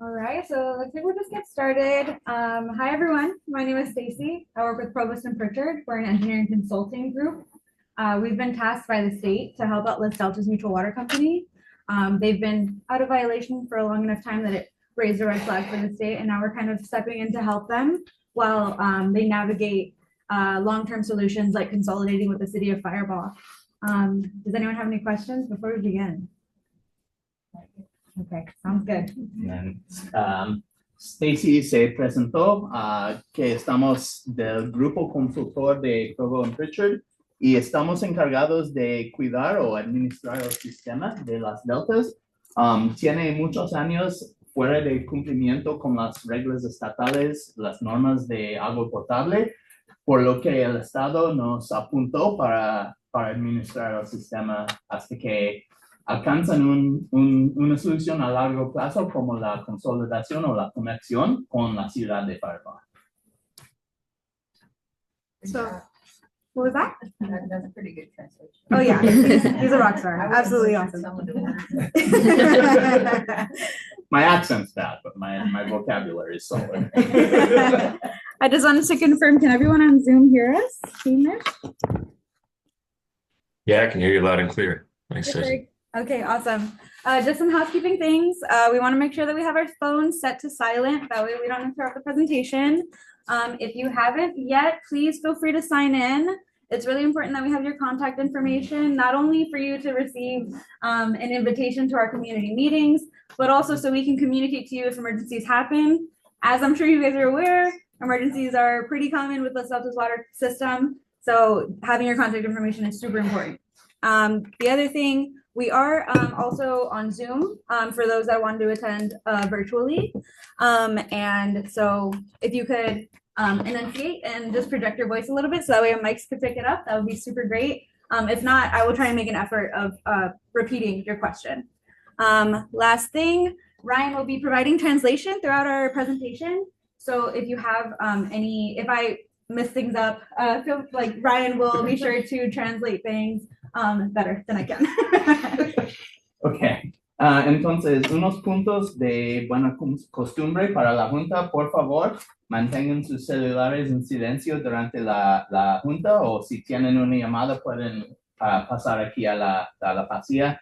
All right, so looks like we'll just get started. Hi, everyone. My name is Stacy. I work with Provost and Pritchard. We're an engineering consulting group. We've been tasked by the state to help out Los Deltas Mutual Water Company. They've been out of violation for a long enough time that it raised a red flag for the state, and now we're kind of stepping in to help them while they navigate long-term solutions like consolidating with the city of Firebaugh. Does anyone have any questions before we begin? Okay, sounds good. Stacy se presentó que estamos del grupo consultor de Provo and Pritchard y estamos encargados de cuidar o administrar el sistema de las deltas. Tiene muchos años fuera de cumplimiento con las reglas estatales, las normas de agua potable, por lo que el Estado nos apuntó para administrar el sistema hasta que alcanzan una solución a largo plazo como la consolidación o la conexión con la ciudad de Firebaugh. So, what was that? That's a pretty good translation. Oh yeah, he's a rock star. Absolutely awesome. My accent's bad, but my vocabulary is solid. I just wanted to confirm, can everyone on Zoom hear us? Yeah, I can hear you loud and clear. Thanks, Stacy. Okay, awesome. Just some housekeeping things. We want to make sure that we have our phones set to silent. That way we don't interrupt the presentation. If you haven't yet, please feel free to sign in. It's really important that we have your contact information, not only for you to receive an invitation to our community meetings, but also so we can communicate to you if emergencies happen. As I'm sure you guys are aware, emergencies are pretty common with Los Deltas water system. So having your contact information is super important. The other thing, we are also on Zoom for those that want to attend virtually. And so if you could enunciate and just project your voice a little bit so that way mics could pick it up, that would be super great. If not, I will try and make an effort of repeating your question. Last thing, Ryan will be providing translation throughout our presentation. So if you have if I mess things up, feel like Ryan will be sure to translate things better than I can. Okay. Entonces, unos puntos de buena costumbre para la Junta, por favor, mantengan sus celulares en silencio durante la Junta, o si tienen una llamada pueden pasar aquí a la pasilla.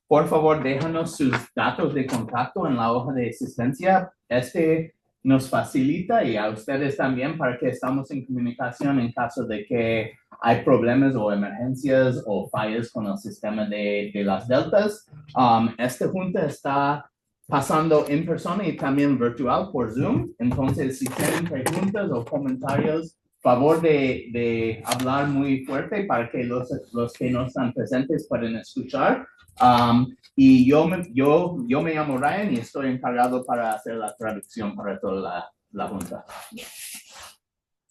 Por favor, déjanos sus datos de contacto en la hoja de asistencia. Nos facilita y a ustedes también para que estamos en comunicación en caso de que hay problemas o emergencias o fallas con el sistema de las deltas. Esta junta está pasando en persona y también virtual por Zoom. Entonces, si tienen preguntas o comentarios, favor de hablar muy fuerte para que los que no están presentes puedan escuchar. Y yo me llamo Ryan y estoy encargado para hacer la traducción para toda la junta.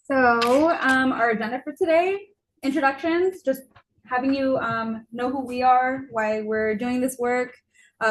So our agenda for today, introductions, just having you know who we are, why we're doing this work.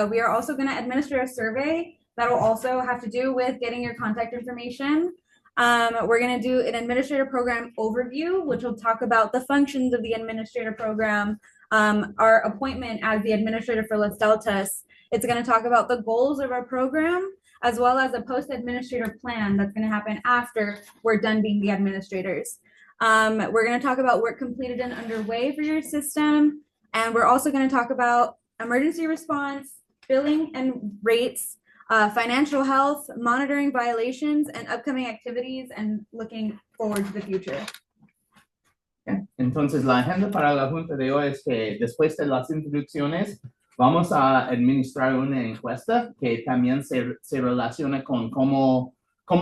We are also going to administer a survey that will also have to do with getting your contact information. We're going to do an administrator program overview, which will talk about the functions of the administrator program, our appointment as the administrator for Los Deltas. It's going to talk about the goals of our program, as well as a post-administrator plan that's going to happen after we're done being the administrators. We're going to talk about work completed and underway for your system. And we're also going to talk about emergency response, billing and rates, financial health, monitoring violations, and upcoming activities, and looking forward to the future. Entonces, la agenda para la junta de hoy es que después de las introducciones vamos a administrar una encuesta que también se relaciona con cómo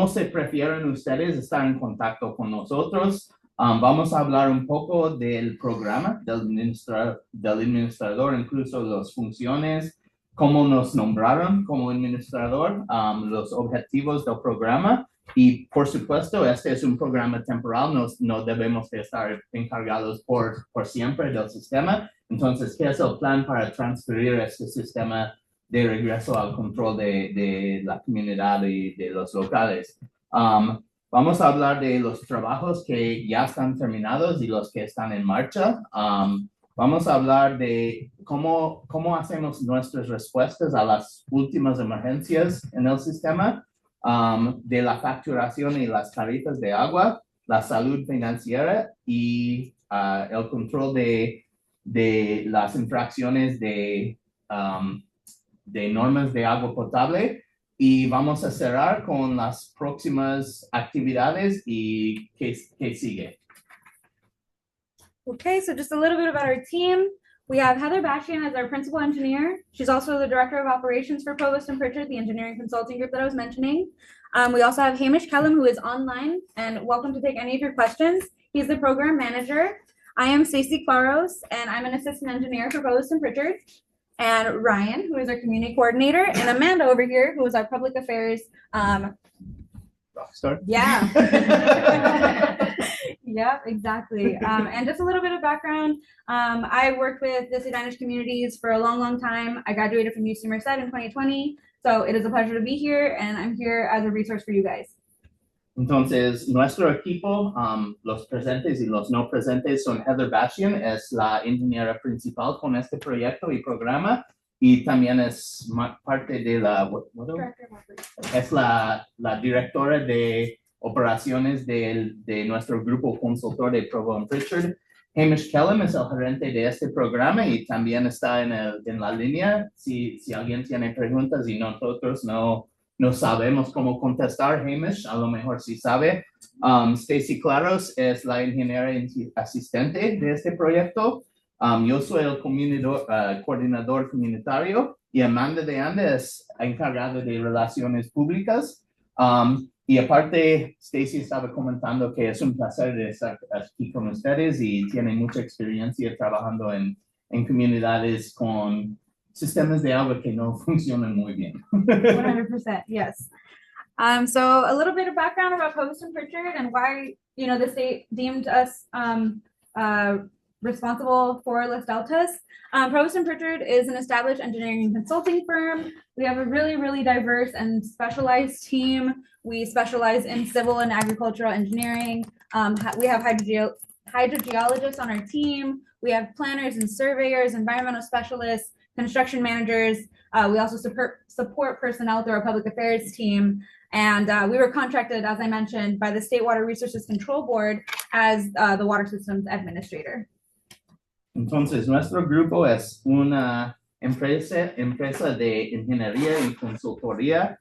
se prefieren ustedes estar en contacto con nosotros. Vamos a hablar un poco del programa del administrador, incluso las funciones, cómo nos nombraron como administrador, los objetivos del programa. Y por supuesto, este es un programa temporal, no debemos de estar encargados por siempre del sistema. Entonces, ¿qué es el plan para transferir este sistema de regreso al control de la comunidad y de los locales? Vamos a hablar de los trabajos que ya están terminados y los que están en marcha. Vamos a hablar de cómo hacemos nuestras respuestas a las últimas emergencias en el sistema, de la facturación y las tarifas de agua, la salud financiera y el control de las infracciones de normas de agua potable. Y vamos a cerrar con las próximas actividades y qué sigue. Okay, so just a little bit about our team. We have Heather Bashian as our principal engineer. She's also the director of operations for Provost and Pritchard, the engineering consulting group that I was mentioning. We also have Hamish Kellum, who is online and welcome to take any of your questions. He's the program manager. I am Stacey Claros, and I'm an assistant engineer for Provost and Pritchard. And Ryan, who is our community coordinator, and Amanda over here, who is our public affairs. Rockstar. Yeah. Yeah, exactly. And just a little bit of background. I worked with Disadvantaged Communities for a long time. I graduated from UC Merced in 2020. So it is a pleasure to be here, and I'm here as a resource for you guys. Entonces, nuestro equipo, los presentes y los no presentes, son Heather Bashian, es la ingeniera principal con este proyecto y programa, y también es parte de es la directora de operaciones de nuestro grupo consultor de Provo and Pritchard. Hamish Kellum es el gerente de este programa y también está en la línea. Si alguien tiene preguntas y nosotros no sabemos cómo contestar, Hamish a lo mejor sí sabe. Stacey Claros es la ingeniera asistente de este proyecto. Yo soy el coordinador comunitario y Amanda de Ande es encargada de relaciones públicas. Y aparte, Stacey estaba comentando que es un placer de estar aquí con ustedes y tiene mucha experiencia trabajando en comunidades con sistemas de agua que no funcionan muy bien. 100%, yes. So a little bit of background about Provost and Pritchard and why, the state deemed us responsible for Los Deltas. Provost and Pritchard is an established engineering and consulting firm. We have a really diverse and specialized team. We specialize in civil and agricultural engineering. We have hydrogeologists on our team. We have planners and surveyors, environmental specialists, construction managers. We also support personnel through our public affairs team. And we were contracted, as I mentioned, by the State Water Resources Control Board as the water systems administrator. Entonces, nuestro grupo es una empresa de ingeniería y consultoría.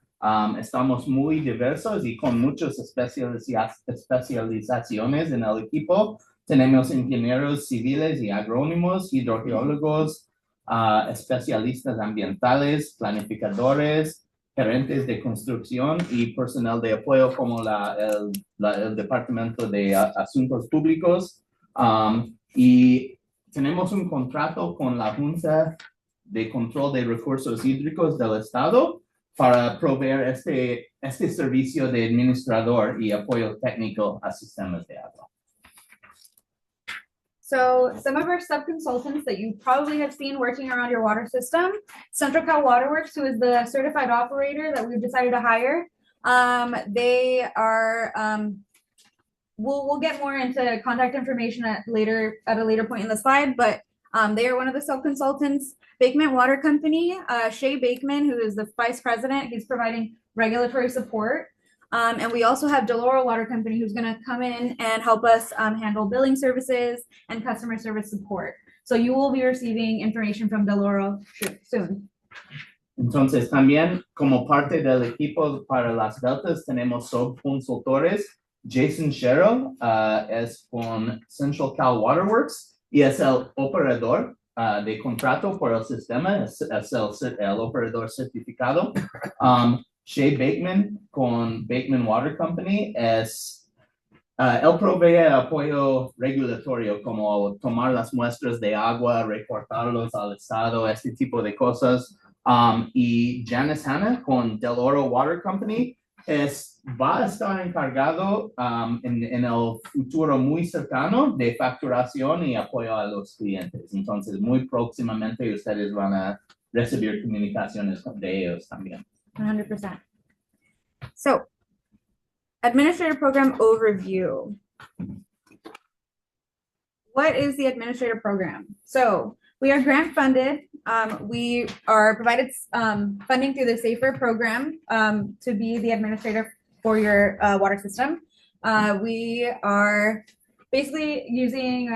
Estamos muy diversos y con muchas especializaciones en el equipo. Tenemos ingenieros civiles y agrónomos, hidrogeólogos, especialistas ambientales, planificadores, gerentes de construcción y personal de apoyo como el Departamento de Asuntos Públicos. Y tenemos un contrato con la Junta de Control de Recursos Hídricos del Estado para proveer este servicio de administrador y apoyo técnico a sistemas de agua. So some of our sub-consultants that you probably have seen working around your water system, Central Cal Waterworks, who is the certified operator that we've decided to hire. They are, we'll get more into contact information at a later point in the slide, but they are one of the sub-consultants. Bakeman Water Company, Shay Bakeman, who is the vice president, he's providing regulatory support. And we also have Deloro Water Company, who's going to come in and help us handle billing services and customer service support. So you will be receiving information from Deloro soon. Entonces, también como parte del equipo para las deltas, tenemos subconsultores. Jason Sherrill es con Central Cal Waterworks y es el operador de contrato por el sistema, es el operador certificado. Shay Bakeman con Bakeman Water Company él provee apoyo regulatorio como tomar las muestras de agua, reportarlos al estado, este tipo de cosas. Y Janice Hanna con Deloro Water Company va a estar encargado en el futuro muy cercano de facturación y apoyo a los clientes. Entonces, muy próximamente ustedes van a recibir comunicaciones de ellos también. 100%. So, administrator program overview. What is the administrator program? So we are grant funded. We are provided funding through the SAFER program to be the administrator for your water system. We are basically using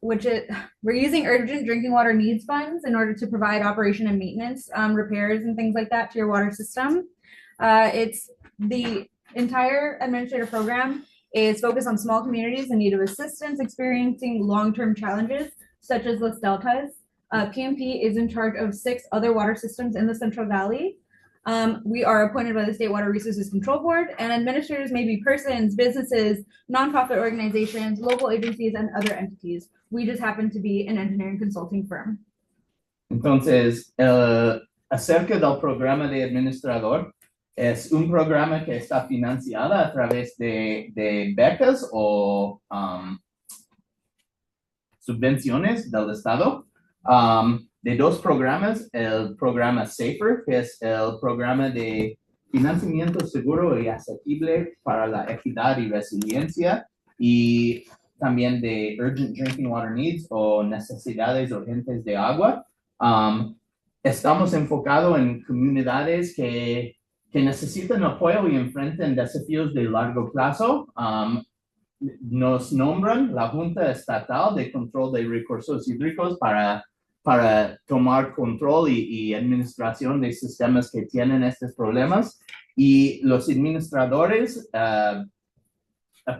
we're using urgent drinking water needs funds in order to provide operation and maintenance, repairs and things like that to your water system. It's the entire administrator program is focused on small communities in need of assistance experiencing long-term challenges, such as Los Deltas. PMP is in charge of 6 other water systems in the Central Valley. We are appointed by the State Water Resources Control Board, and administrators may be persons, businesses, nonprofit organizations, local agencies, and other entities. We just happen to be an engineering consulting firm. Entonces, acerca del programa de administrador, es un programa que está financiado a través de becas o subvenciones del Estado. De 2 programas, el programa SAFER, que es el programa de financiamiento seguro y asequible para la equidad y resiliencia, y también de Urgent Drinking Water Needs o necesidades urgentes de agua. Estamos enfocados en comunidades que necesitan apoyo y enfrentan desafíos de largo plazo. Nos nombran la Junta Estatal de Control de Recursos Hídricos para tomar control y administración de sistemas que tienen estos problemas, y los administradores a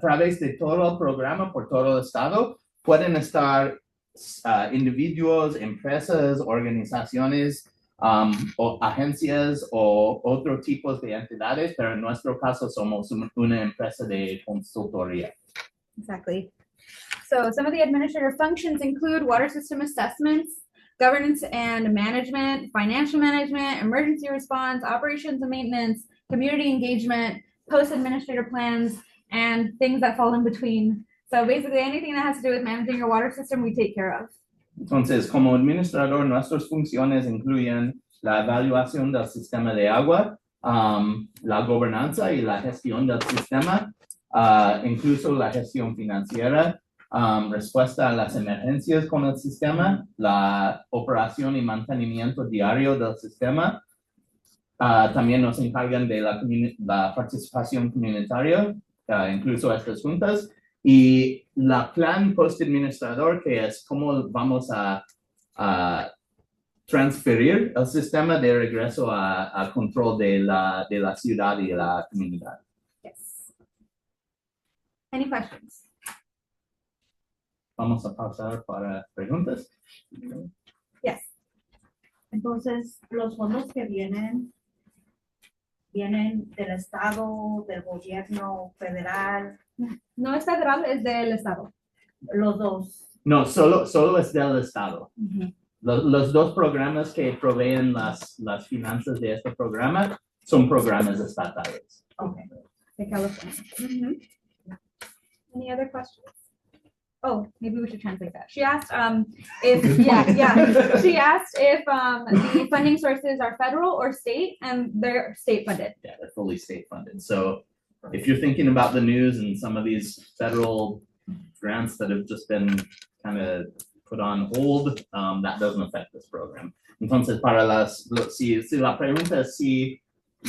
través de todo el programa por todo el estado pueden estar individuos, empresas, organizaciones, o agencias o otros tipos de entidades, pero en nuestro caso somos una empresa de consultoría. Exactly. So some of the administrative functions include water system assessments, governance and management, financial management, emergency response, operations and maintenance, community engagement, post-administrator plans, and things that fall in between. So basically anything that has to do with managing your water system, we take care of. Entonces, como administrador, nuestras funciones incluyen la evaluación del sistema de agua, la gobernanza y la gestión del sistema, incluso la gestión financiera, respuesta a las emergencias con el sistema, la operación y mantenimiento diario del sistema. También nos encargan de la participación comunitaria, incluso estas juntas, y la plan post-administrador, que es cómo vamos a transferir el sistema de regreso a control de la ciudad y la comunidad. Yes. Any questions? Vamos a pasar para preguntas. Yes. Entonces, los fondos que vienen del estado, del gobierno federal, No es federal, es del estado. los dos. No, solo es del Estado. Los 2 programas que proveen las finanzas de este programa son programas estatales. Okay. De California. Any other questions? Oh, maybe we should translate that. She asked if she asked if the funding sources are federal or state, and they're state funded. Yeah, they're fully state funded. So if you're thinking about the news and some of these federal grants that have just been kind of put on hold, that doesn't affect this program. Entonces, si la pregunta es si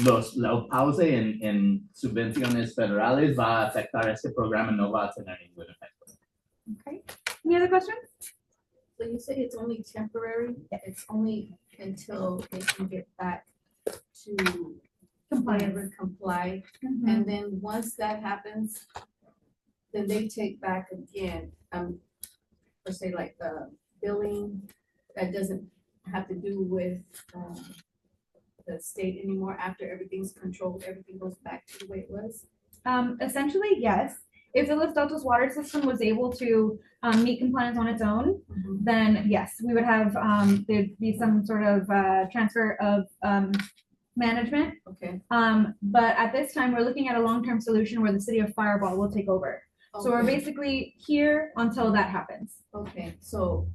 la pausa en subvenciones federales va a afectar este programa, no va a tener ningún efecto. Okay. Any other questions? So you say it's only temporary, it's only until they can get back to comply. And then once that happens, then they take back again, per se, like the billing that doesn't have to do with the state anymore. After everything's controlled, everything goes back to the way it was. Essentially, yes. If the Los Deltas water system was able to meet compliance on its own, then yes, we would have, there'd be some sort of transfer of management. Okay. But at this time, we're looking at a long-term solution where the city of Fireball will take over. So we're Okay. basically here until that happens. Okay, so,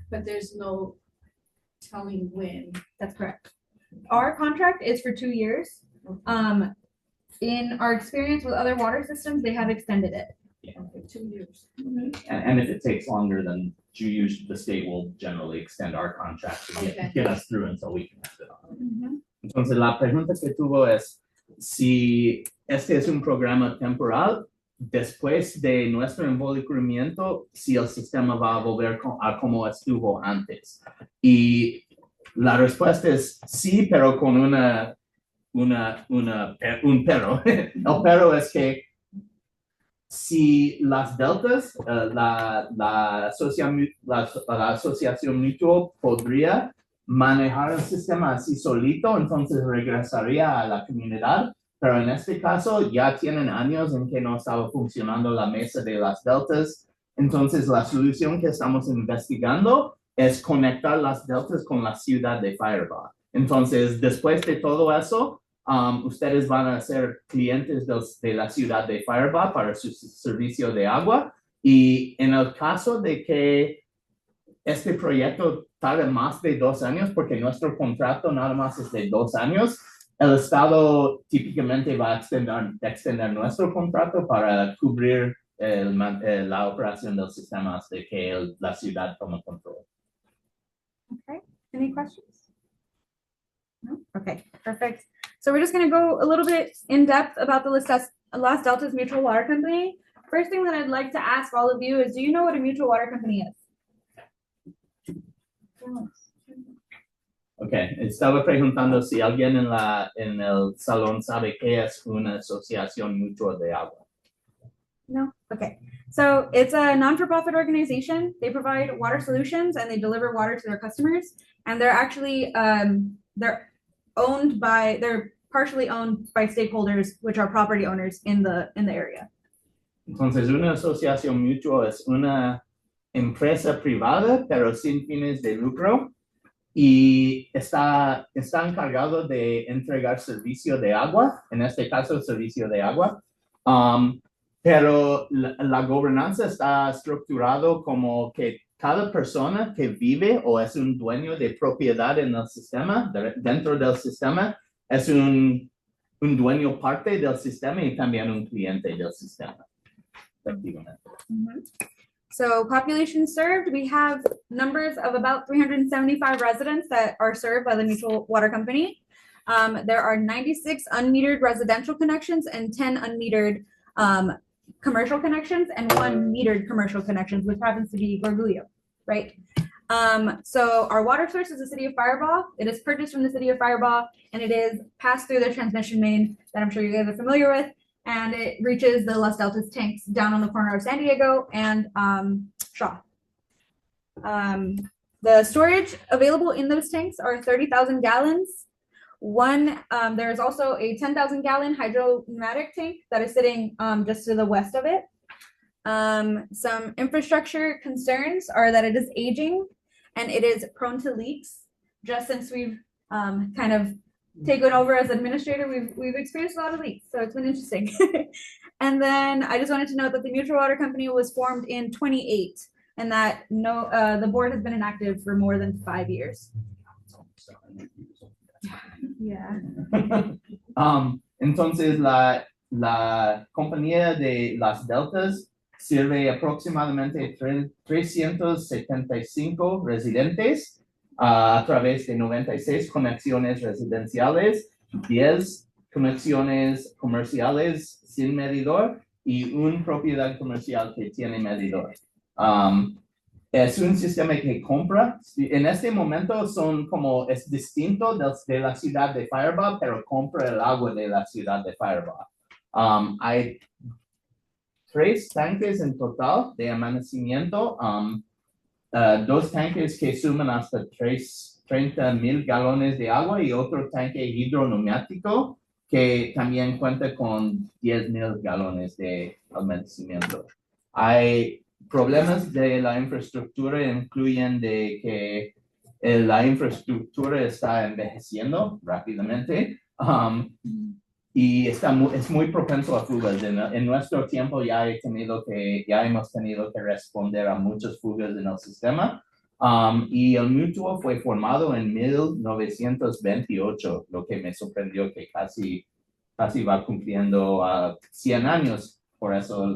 but there's no telling when. That's correct. Our contract is for 2 years. In our experience with other water systems, they have extended it. For 2 years. And if it takes longer, then the state will generally extend our contract to Okay. get us through until we can have it on. Entonces, la pregunta que tuvo es si este es un programa temporal, después de nuestro involucramiento, si el sistema va a volver a como estuvo antes. Y la respuesta es sí, pero con un pero. El pero es que si las deltas, la asociación mutual podría manejar el sistema así solito, entonces regresaría a la comunidad, pero en este caso ya tienen años en que no estaba funcionando la mesa de las deltas, entonces la solución que estamos investigando es conectar las deltas con la ciudad de Firebaugh. Entonces, después de todo eso, ustedes van a ser clientes de la ciudad de Firebaugh para su servicio de agua, y en el caso de que este proyecto tarde más de 2 años, porque nuestro contrato nada más es de 2 años, el Estado típicamente va a extender nuestro contrato para cubrir la operación del sistema hasta que la ciudad toma control. Okay, any questions? No? Okay, perfect. So we're just gonna go a little bit in depth about the Las Deltas Mutual Water Company. First thing that I'd like to ask all of you is, do you know what a mutual water company is? Okay, estaba preguntando si alguien en el salón sabe qué es una asociación mutual de agua. No? Okay. So it's a non-for-profit organization. They provide water solutions and they deliver water to their customers. And they're actually, they're partially owned by stakeholders, which are property owners in the area. Entonces, una asociación mutual es una empresa privada, pero sin fines de lucro, y está encargado de entregar servicio de agua, en este caso, servicio de agua. Pero la gobernanza está estructurado como que cada persona que vive o es un dueño de propiedad en el sistema, dentro del sistema, es un dueño parte del sistema y también un cliente del sistema. Efectivamente. So population served, we have numbers of about 375 residents that are served by the Mutual Water Company. There are 96 unmetered residential connections and 10 unmetered commercial connections and 1 metered commercial connections, which happens to be Gorgullo, right? So our water source is the city of Firebaugh. It is purchased from the city of Firebaugh, and it is passed through the transmission main that I'm sure you guys are familiar with, and it reaches the Las Deltas tanks down on the corner of San Diego and Shaw. The storage available in those tanks are 30,000 gallons. There is also a 10,000 gallon hydro-pneumatic tank that is sitting just to the west of it. Some infrastructure concerns are that it is aging and it is prone to leaks. Just since we've kind of taken over as administrator, we've experienced a lot of leaks, so it's been interesting. And then I just wanted to note that the Mutual Water Company was formed in 2008, and that the board has been inactive for more than 5 years. Yeah. Entonces, la compañía de Las Deltas sirve aproximadamente 375 residentes a través de 96 conexiones residenciales, 10 conexiones comerciales sin medidor y una propiedad comercial que tiene medidor. Es un sistema que compra, en este momento es distinto de la ciudad de Firebaugh, pero compra el agua de la ciudad de Firebaugh. Hay 3 tanques en total de almacenamiento, 2 tanques que suman hasta 30,000 galones de agua y otro tanque hidroneumático que también cuenta con 10,000 galones de almacenamiento. Hay problemas de la infraestructura, incluyen de que la infraestructura está envejeciendo rápidamente y es muy propenso a fugas. En nuestro tiempo ya hemos tenido que responder a muchas fugas en el sistema. Y el Mutual fue formado en 1928, lo que me sorprendió que casi va cumpliendo 100 años. Por eso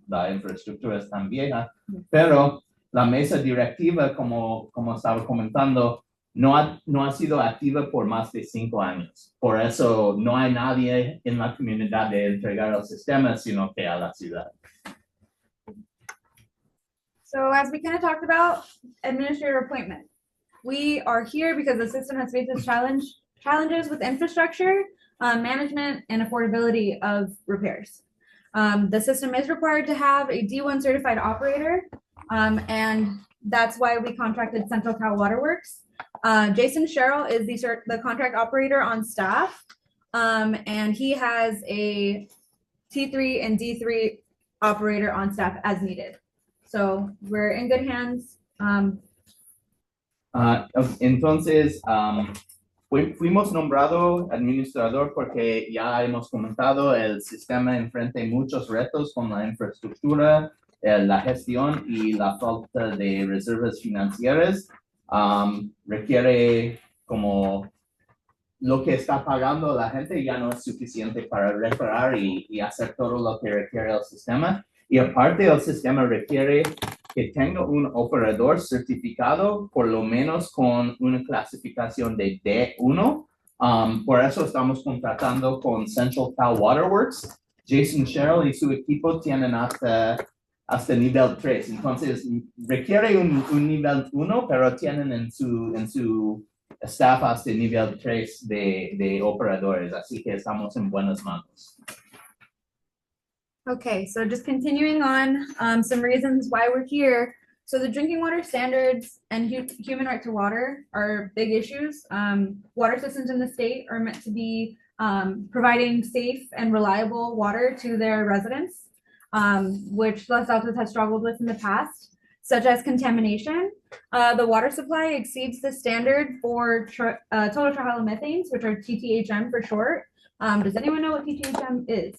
la infraestructura es tan vieja, pero la mesa directiva, como estaba comentando, no ha sido activa por más de 5 años. Por eso no hay nadie en la comunidad de entregar el sistema, sino que a la ciudad. So as we kind of talked about, administrator appointment. We are here because the system has faced its challenges with infrastructure, management, and affordability of repairs. The system is required to have a D1 certified operator, and that's why we contracted Central Cal Waterworks. Jason Sherrill is the contract operator on staff, and he has a T3 and D3 operator on staff as needed. So we're in good hands. Entonces, fuimos nombrado administrador porque ya hemos comentado, el sistema enfrenta muchos retos con la infraestructura, la gestión y la falta de reservas financieras. Requiere como lo que está pagando la gente ya no es suficiente para reparar y hacer todo lo que requiere el sistema. Y aparte el sistema requiere que tenga un operador certificado por lo menos con una clasificación de D1. Por eso estamos contratando con Central Cal Waterworks. Jason Sherrill y su equipo tienen hasta nivel 3. Entonces requiere un nivel 1, pero tienen en su staff hasta nivel 3 de operadores. Así que estamos en buenas manos. Okay, so just continuing on, some reasons why we're here. So the drinking water standards and human right to water are big issues. Water systems in the state are meant to be providing safe and reliable water to their residents, which Los Altos has struggled with in the past, such as contamination. The water supply exceeds the standard for total trihalomethane, which are TTHM for short. Does anyone know what TTHM is?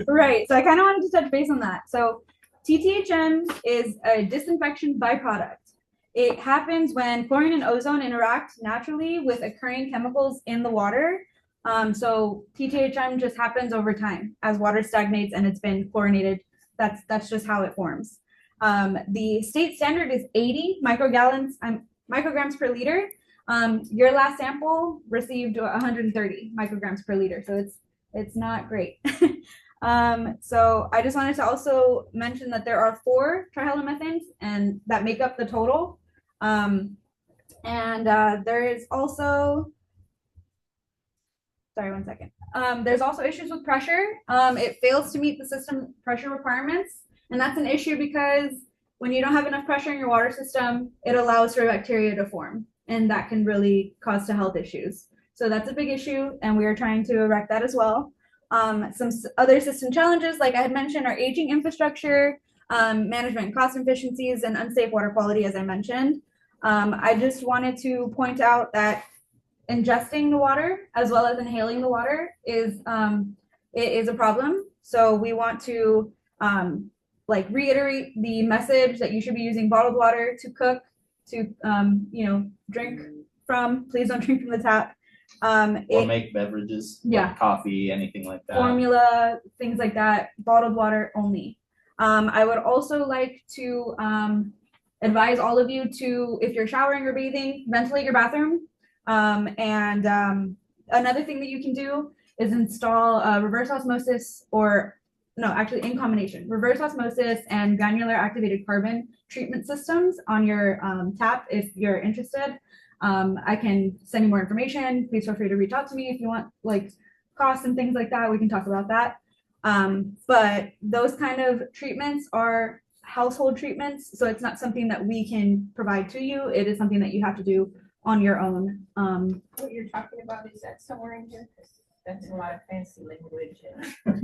Right, so I kind of wanted to touch base on that. So TTHM is a disinfection byproduct. It happens when chlorine and ozone interact naturally with occurring chemicals in the water. So TTHM just happens over time as water stagnates and it's been chlorinated. That's just how it forms. The state standard is 80 micrograms per liter. Your last sample received 130 micrograms per liter, so it's not great. So I just wanted to also mention that there are 4 trihalomethanes and that make up the total. There is also, sorry, one second. There's also issues with pressure. It fails to meet the system pressure requirements. And that's an issue because when you don't have enough pressure in your water system, it allows for bacteria to form. And that can really cause to health issues. So that's a big issue, and we are trying to erect that as well. Some other system challenges, like I had mentioned, are aging infrastructure, management cost efficiencies, and unsafe water quality, as I mentioned. I just wanted to point out that ingesting the water as well as inhaling the water is a problem. So we want to reiterate the message that you should be using bottled water to cook, to drink from. Please don't drink from the tap. Or make beverages, yeah, like coffee, anything like that. Formula, things like that, bottled water only. I would also like to advise all of you to, if you're showering or bathing, ventilate your bathroom. Another thing that you can do is install reverse osmosis, or no, actually in combination, reverse osmosis and granular activated carbon treatment systems on your tap if you're interested. I can send you more information. Please feel free to reach out to me if you want costs and things like that. We can talk about that. But those kind of treatments are household treatments, so it's not something that we can provide to you. It is something that you have to do on your own. What you're talking about, is that somewhere in here? 'Cause that's a lot of fancy language.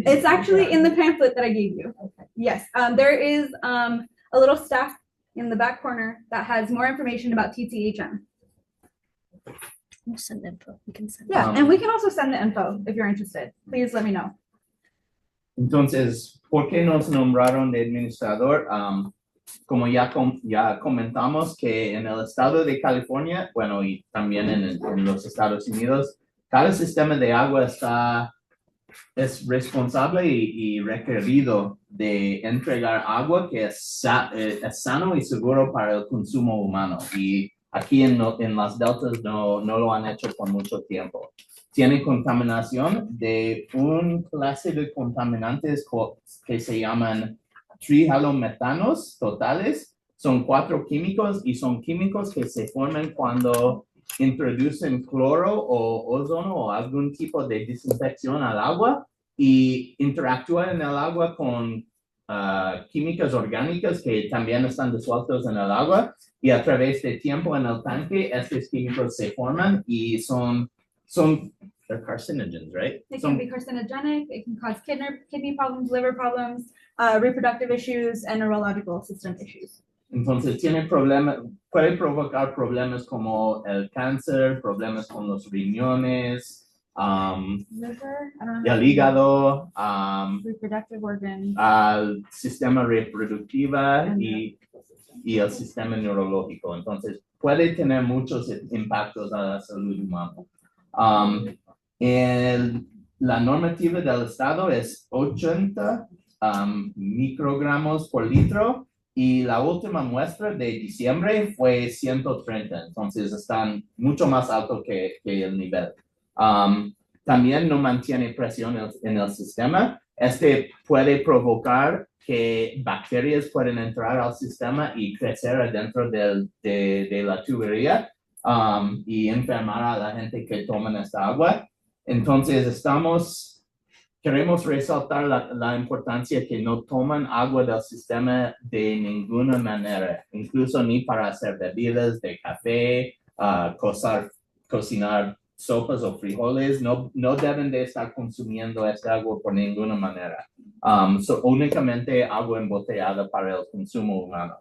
It's actually in the pamphlet that I gave you. Okay. Yes, there is a little staff in the back corner that has more information about TTHM. We'll send info. We can send. Yeah, and we can also send the info if you're interested. Please let me know. Entonces, ¿por qué nos nombraron de administrador? Como ya comentamos que en el estado de California, bueno, y también en los Estados Unidos, cada sistema de agua está es responsable y requerido de entregar agua que es sano y seguro para el consumo humano. Y aquí en las deltas no lo han hecho por mucho tiempo. Tiene contaminación de un clase de contaminantes que se llaman trihalometanos totales. Son 4 químicos y son químicos que se forman cuando introducen cloro o ozono o algún tipo de desinfección al agua y interactúan en el agua con químicas orgánicas que también están disueltos en el agua y a través de tiempo en el tanque estos químicos se forman y son they're carcinogens, right? It can be carcinogenic, it can cause kidney problems, liver problems, reproductive issues, and neurological system issues. Entonces puede provocar problemas como el cáncer, problemas con los riñones, Liver, I don't know. el hígado, Reproductive organs. al sistema reproductivo y el sistema neurológico. Entonces, puede tener muchos impactos a la salud humana. La normativa del estado es 80 microgramos por litro y la última muestra de diciembre fue 130. Entonces, están mucho más alto que el nivel. También no mantiene presión en el sistema. Puede provocar que bacterias pueden entrar al sistema y crecer adentro de la tubería y enfermar a la gente que toma esta agua. Entonces, queremos resaltar la importancia que no toman agua del sistema de ninguna manera, incluso ni para hacer bebidas de café, cocinar sopas o frijoles, no deben de estar consumiendo esta agua por ninguna manera. Únicamente agua embotellada para el consumo humano.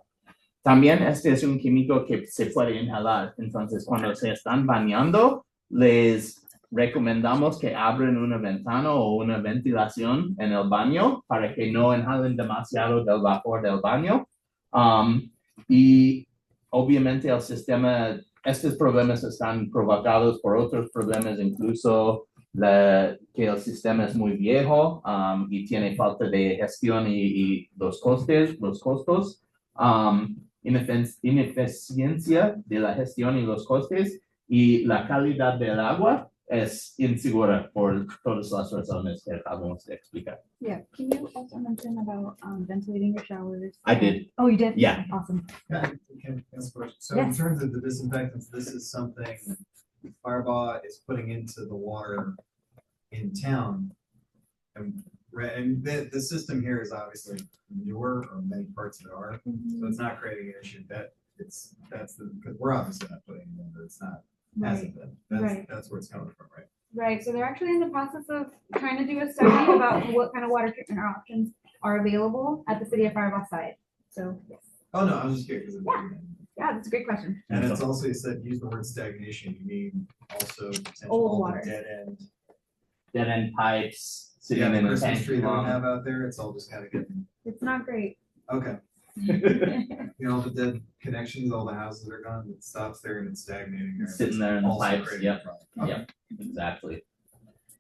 También este es un químico que se puede inhalar, entonces cuando se están bañando, les recomendamos que abran una ventana o una ventilación en el baño para que no inhalen demasiado del vapor del baño. Y obviamente el sistema, estos problemas están provocados por otros problemas, incluso que el sistema es muy viejo y tiene falta de gestión y los costos. Ineficiencia de la gestión y los costes y la calidad del agua es insegura por todas las razones que acabamos de explicar. Yeah, can you also mention about ventilating your showers? I did. Oh, you did? Yeah. Awesome. Can I ask a question? So in Yes. terms of the disinfectants, this is something Firebaugh is putting into the water in town. And the system here is obviously newer, or many parts of it are, so it's not creating an issue. Because we're obviously not putting it in, but it's not, hasn't been. Right. That's where it's coming from, right? Right, so they're actually in the process of trying to do a study about what kind of water treatment options are available at the city of Firebaugh site. So, yes. Oh, no, I was just curious. Yeah, that's a great question. And it's also, you said, use the word stagnation, you mean also potential Old all water. the dead end. Dead end pipes sitting Yeah, the in a Christmas tank tree that we long. have out there, it's all just kind of getting, It's not great. okay. You know, the dead connections, all the houses are gone, it stops there and it's stagnating there. Sitting there in the Also pipes, creating a yep, problem. Okay. yep. Exactly.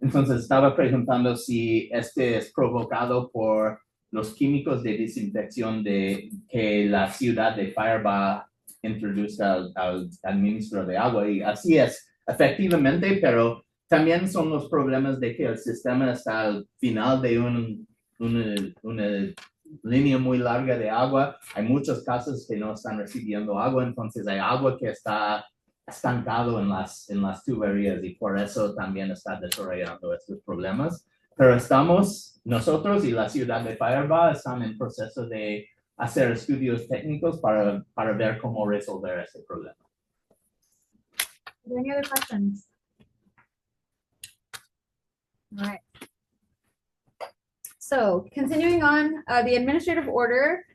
Entonces estaba preguntando si este es provocado por los químicos de desinfección que la ciudad de Firebaugh introduce al ministro de agua, y así es, efectivamente, pero también son los problemas de que el sistema está al final de una línea muy larga de agua. Hay muchas casas que no están recibiendo agua, entonces hay agua que está estancado en las tuberías y por eso también está desarrollando estos problemas. Pero nosotros y la ciudad de Firebaugh están en proceso de hacer estudios técnicos para ver cómo resolver este problema. Are there any other questions? All right. So continuing on, the administrative order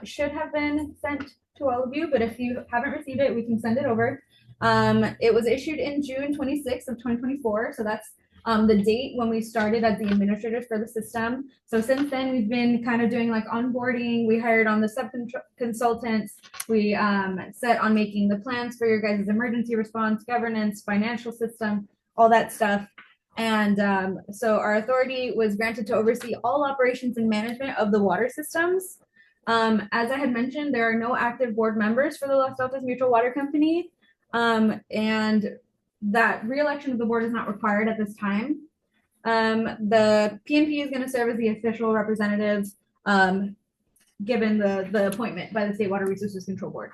should have been sent to all of you, but if you haven't received it, we can send it over. It was issued in June 26th of 2024, so that's the date when we started as the administrators for the system. So since then, we've been kind of doing like onboarding. We hired on the sub-consultants. We set on making the plans for your guys' emergency response, governance, financial system, all that stuff. And so our authority was granted to oversee all operations and management of the water systems. As I had mentioned, there are no active board members for the Los Deltas Mutual Water Company. And that re-election of the board is not required at this time. The PNP is going to serve as the official representatives given the appointment by the State Water Resources Control Board.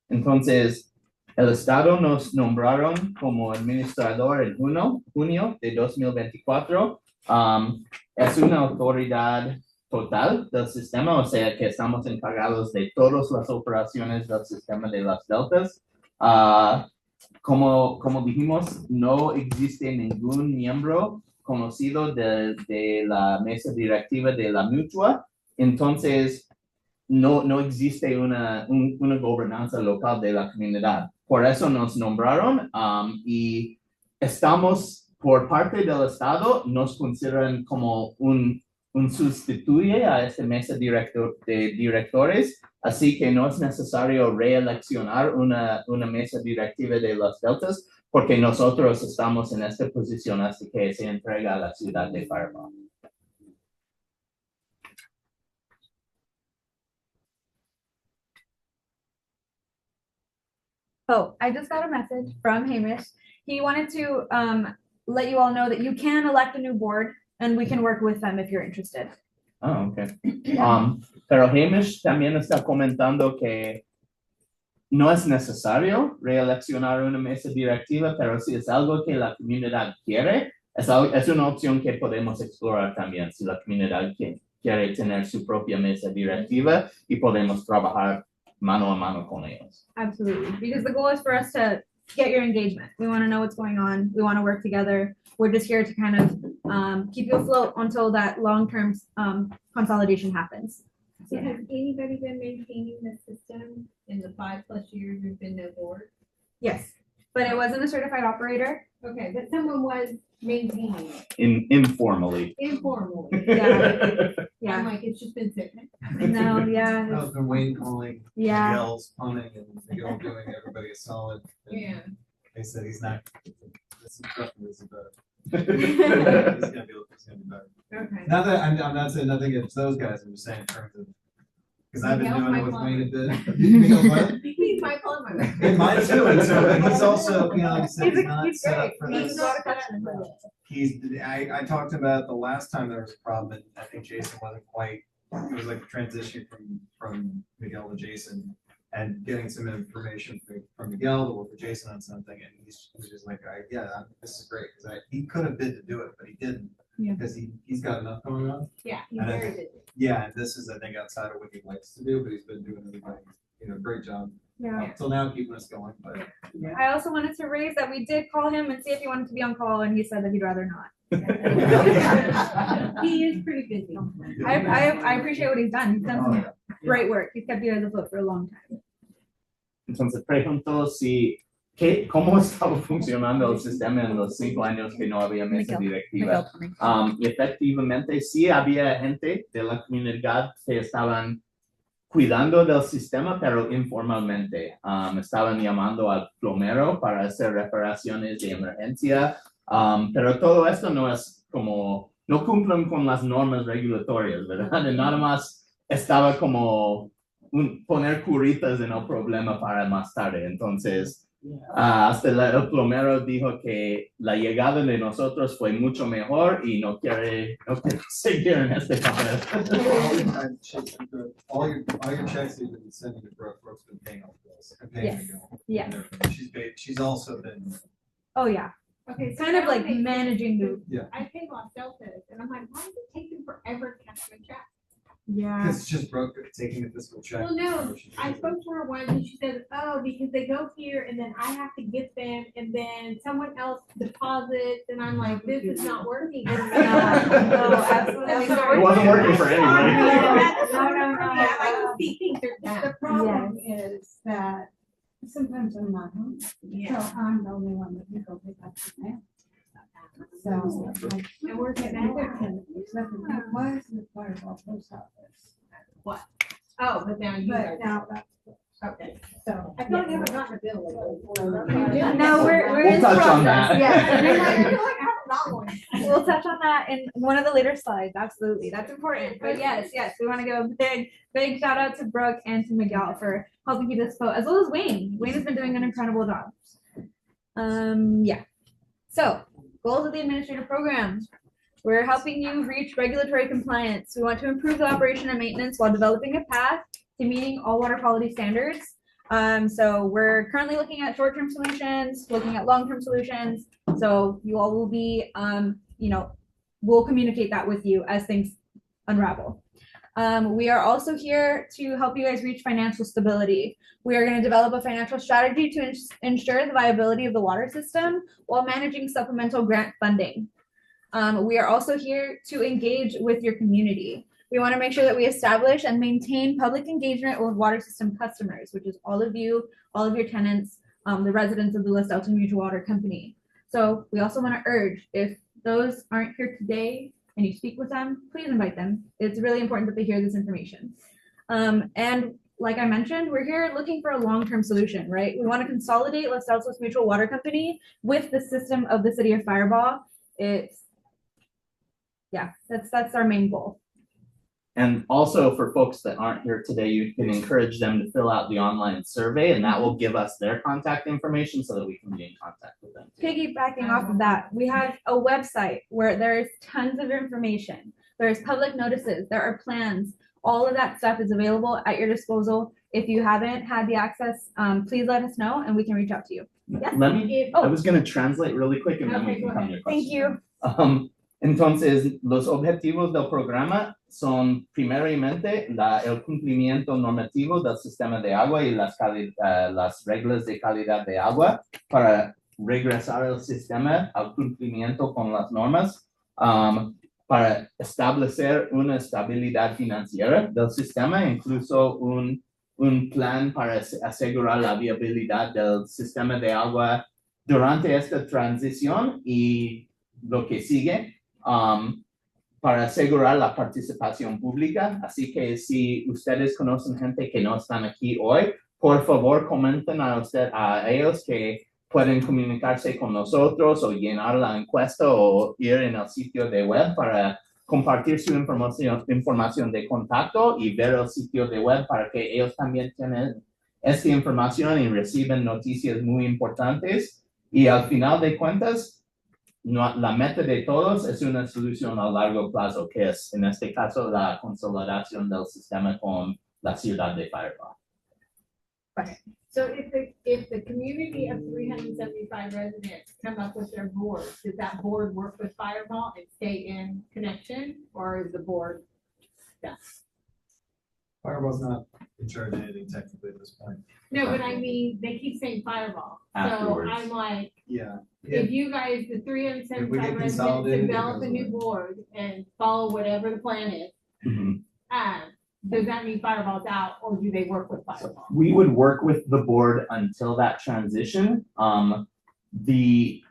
Entonces, el Estado nos nombraron como administrador en junio de 2024. Es una autoridad total del sistema, o sea que estamos encargados de todas las operaciones del sistema de las deltas. Como dijimos, no existe ningún miembro conocido de la mesa directiva de la mutua, entonces no existe una gobernanza local de la comunidad. Por eso nos nombraron y estamos, por parte del Estado, nos consideran como un sustituye a esta mesa de directores, así que no es necesario reeleccionar una mesa directiva de las deltas, porque nosotros estamos en esta posición hasta que se entrega a la ciudad de Firebaugh. Oh, I just got a message from Hamish. He wanted to let you all know that you can elect a new board and we can work with them if you're interested. Ah, okay. Pero Hamish también está comentando que no es necesario reeleccionar una mesa directiva, pero si es algo que la comunidad quiere, es una opción que podemos explorar también. Si la comunidad quiere tener su propia mesa directiva y podemos trabajar mano a mano con ellos. Absolutely, because the goal is for us to get your engagement. We want to know what's going on. We want to work together. We're just here to kind of keep you afloat until that long-term consolidation happens. So has anybody been maintaining the system in the 5+ years you've been the board? Yes, but it wasn't a certified operator. Okay, but someone was maintaining it Informally. informally. Yeah. I'm Yeah, like, it's just been sitting. no, yeah, I've been Wayne calling, yeah. Miguel's punting, and Miguel doing everybody a solid. and Yeah. They said he's not, this is better. He's gonna be better. Okay. Not that, I'm not saying nothing against those guys, I'm just saying in terms of, because I've been Miguel's doing my it with client. Wayne a bit. Miguel's what? He's my client. And mine too, and so, and he's also, you know, like I said, he's not He's set up great. for He's this. not a I talked about the last time there was a problem, and I think Jason wasn't quite, it was like a transition from Miguel to Jason. And getting some information from Miguel to work with Jason on something, and he's just like, this is great, because he could have bid to do it, but he didn't. Yeah. Because he's got enough going on. Yeah, he's And I very think- busy. Yeah, and this is, I think, outside of what he likes to do, but he's been doing everything, great job. Yeah. Up till now, keeping us going, but. I also wanted to raise that we did call him and see if he wanted to be on call, and he said that he'd rather not. He is pretty busy. I appreciate what he's done. He's done Oh, some yeah. great work. He's kept you guys afloat for a long time. Entonces pregunto cómo estaba funcionando el sistema en los 5 años que no había mesa directiva. Y efectivamente sí había gente de la comunidad que estaban cuidando del sistema, pero informalmente. Estaban llamando al plomero para hacer reparaciones de emergencia, pero todo esto no es como, no cumplen con las normas regulatorias, ¿verdad? Y nada más estaba como poner curitas en el problema para más tarde. Entonces, hasta el plomero dijo que la llegada de nosotros fue mucho mejor y no quiere seguir en este papel. All your checks you've been sending to Brooke's been paying off bills. And paying Yes. Miguel. Yes. She's also been, Oh, yeah. Okay, It's kind of like managing the, I pay Los Deltas, and I'm like, why is it taking forever to cash my check? yeah. because it's just Brooke taking a fiscal check. Well, no, I spoke to her once and she said, oh, because they go here and then I have to get them and then someone else deposits and I'm like, this is not working. No, absolutely not. It wasn't working for anybody. Yeah, I can see things are The down. problem is that sometimes I'm not home, so Yeah. I'm the only one that can go pick up the mail. So. And we're getting Neither that. can, except for the was the Firebaugh post office. Oh, but now you But are. now that's, Okay. so. I feel like I haven't gotten a bill lately. No, we're We'll in touch on process. that. Yeah. And I'm like, I feel like I haven't not one. We'll touch on that in one of the later slides. Absolutely. That's important. But yes, we want to give a big shout out to Brooke and to Miguel for helping keep this quote, as well as Wayne. Wayne has been doing an incredible job. Yeah. So, goals of the administrative program. We're helping you reach regulatory compliance. We want to improve the operation and maintenance while developing a path to meeting all water quality standards. So we're currently looking at short-term solutions, looking at long-term solutions. So you all will be, we'll communicate that with you as things unravel. We are also here to help you guys reach financial stability. We are going to develop a financial strategy to ensure the viability of the water system while managing supplemental grant funding. We are also here to engage with your community. We want to make sure that we establish and maintain public engagement with water system customers, which is all of you, all of your tenants, the residents of the Los Altos Mutual Water Company. So we also want to urge, if those aren't here today and you speak with them, please invite them. It's really important that they hear this information. And like I mentioned, we're here looking for a long-term solution, right? We want to consolidate Los Altos Mutual Water Company with the system of the city of Firebaugh. That's our main goal. And also for folks that aren't here today, you can encourage them to fill out the online survey, and that will give us their contact information so that we can be in contact with them. Piggybacking off of that, we have a website where there's tons of information. There's public notices, there are plans. All of that stuff is available at your disposal. If you haven't had the access, please let us know and we can reach out to you. Yes. I was going to translate really quick and then we can come to your Thank question. you. Entonces, los objetivos del programa son primeramente el cumplimiento normativo del sistema de agua y las reglas de calidad de agua para regresar el sistema al cumplimiento con las normas, para establecer una estabilidad financiera del sistema, incluso un plan para asegurar la viabilidad del sistema de agua durante esta transición y lo que sigue. Para asegurar la participación pública. Así que si ustedes conocen gente que no están aquí hoy, por favor comenten a ellos que pueden comunicarse con nosotros o llenar la encuesta o ir en el sitio de web para compartir su información de contacto y ver el sitio de web para que ellos también tengan esta información y reciben noticias muy importantes. Y al final de cuentas, la meta de todos es una solución a largo plazo, que es, en este caso, la consolidación del sistema con la ciudad de Firebaugh. Right. So if the community of 375 residents come up with their board, does that board work with Firebaugh and stay in connection, or is the board done? Fireball's not in charge of anything technically at this point. No, but I mean, they keep saying Firebaugh. So Afterwards. I'm like, Yeah. if you guys, the If we 375 get residents, consolidated, it develop a goes new away. board and follow whatever the plan is, does that mean Fireball's out, or do they work with Fireball? We would work with the board until that transition. The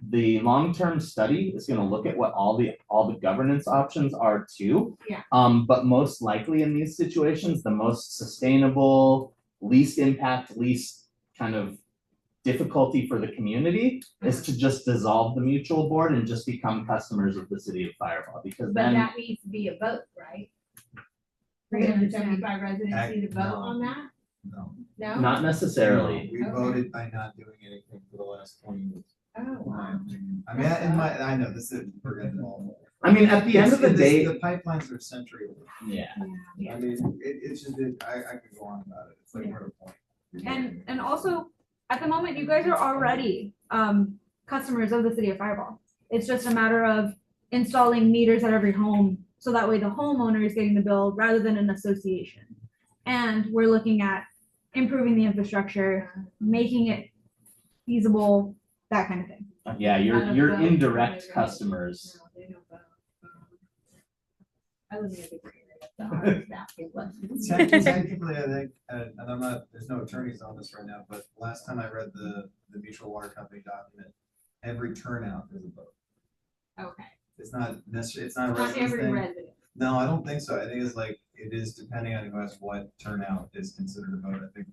long-term study is going to look at what all the governance options are too. Yeah. But most likely in these situations, the most sustainable, least impact, least kind of difficulty for the community is to just dissolve the mutual board and just become customers of the city of Firebaugh, because But then that needs to be a vote, right? 375 residents need to vote No. on that? No. No? not necessarily. We Okay. voted by not doing anything for the last 20 years. Oh, in my wow. opinion. I mean, I know this is, we're getting all. I mean, at the end of the day, The pipelines are century old. yeah. I mean, it's just, I could go on about it. It's like, what a point. And also, at the moment, you guys are already customers of the city of Firebaugh. It's just a matter of installing meters at every home, so that way the homeowner is getting the bill rather than an association. And we're looking at improving the infrastructure, making it feasible, that kind of thing. Yeah, your indirect customers. No, they don't vote. I live in a big area, that's the hardest asking questions. Technically, I think, and I'm not, there's no attorneys on this right now, but last time I read the mutual water company document, every turnout is a vote. Okay, It's not necessarily, it's not a not residence every thing. resident. No, I don't think so. I think it's like, it is depending on who has what turnout is considered a vote. I think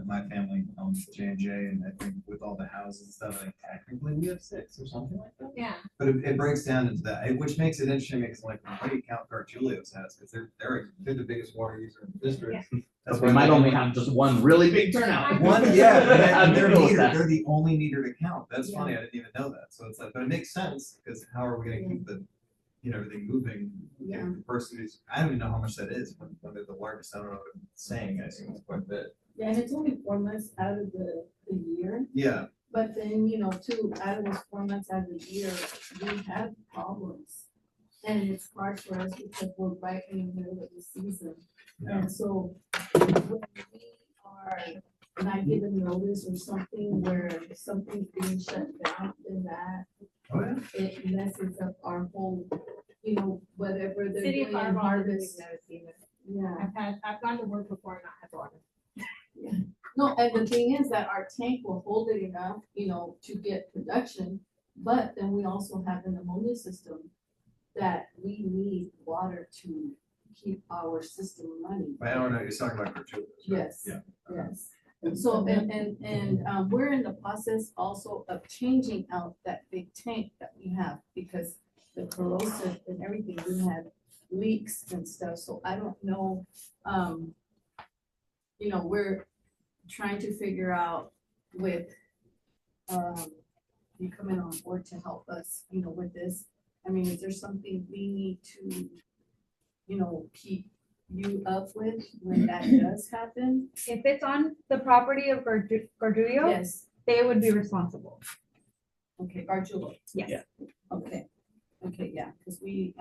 my family owns J&J, and I think with all the housing houses and stuff, like technically we have 6 or something like that. Yeah. But it breaks down into that, which makes it interesting, because like, what do you count Gargiulo's has? Because they're the biggest water user in the district. That's We why might they- only have just one really big turnout. One, yeah, and they're Noodles meter, that. they're the only meter to count. That's Yeah. funny, I didn't even know that. So it's like, but it makes sense, because how are we gonna keep the, everything moving? Yeah. If the person who's, I don't even know how much that is, when they're the largest, I don't know what I'm saying, I assume it's quite a bit. Yeah, and it's only 4 months out of the year, Yeah, but then, too, out of those 4 months out of the year, we have problems. And it's hard for us because we're right in the middle of the season. yeah. And so when we are not given notice or something where something's being shut down, then that Oh, yeah. it messes up our whole, whatever they're City of doing in Fireball doesn't harvest. even notice either. Yeah. I've gone to work before and not had water. No, and the thing is that our tank will hold it enough, to get production, but then we also have an ammonia system that we need water to keep our system running. I don't know, you're talking about Gargiulo's, right? Yes, Yeah. yes. So, we're in the process also of changing out that big tank that we have, because the corrosive and everything, we had leaks and stuff, so I don't know, we're trying to figure out with, you coming on board to help us, with this. I mean, is there something we need to, keep you up with when that does happen? If it's on the property of Gordillo, Yes, they would be responsible. okay, Gargiulo. Yes. Yeah. Okay, yeah, because we,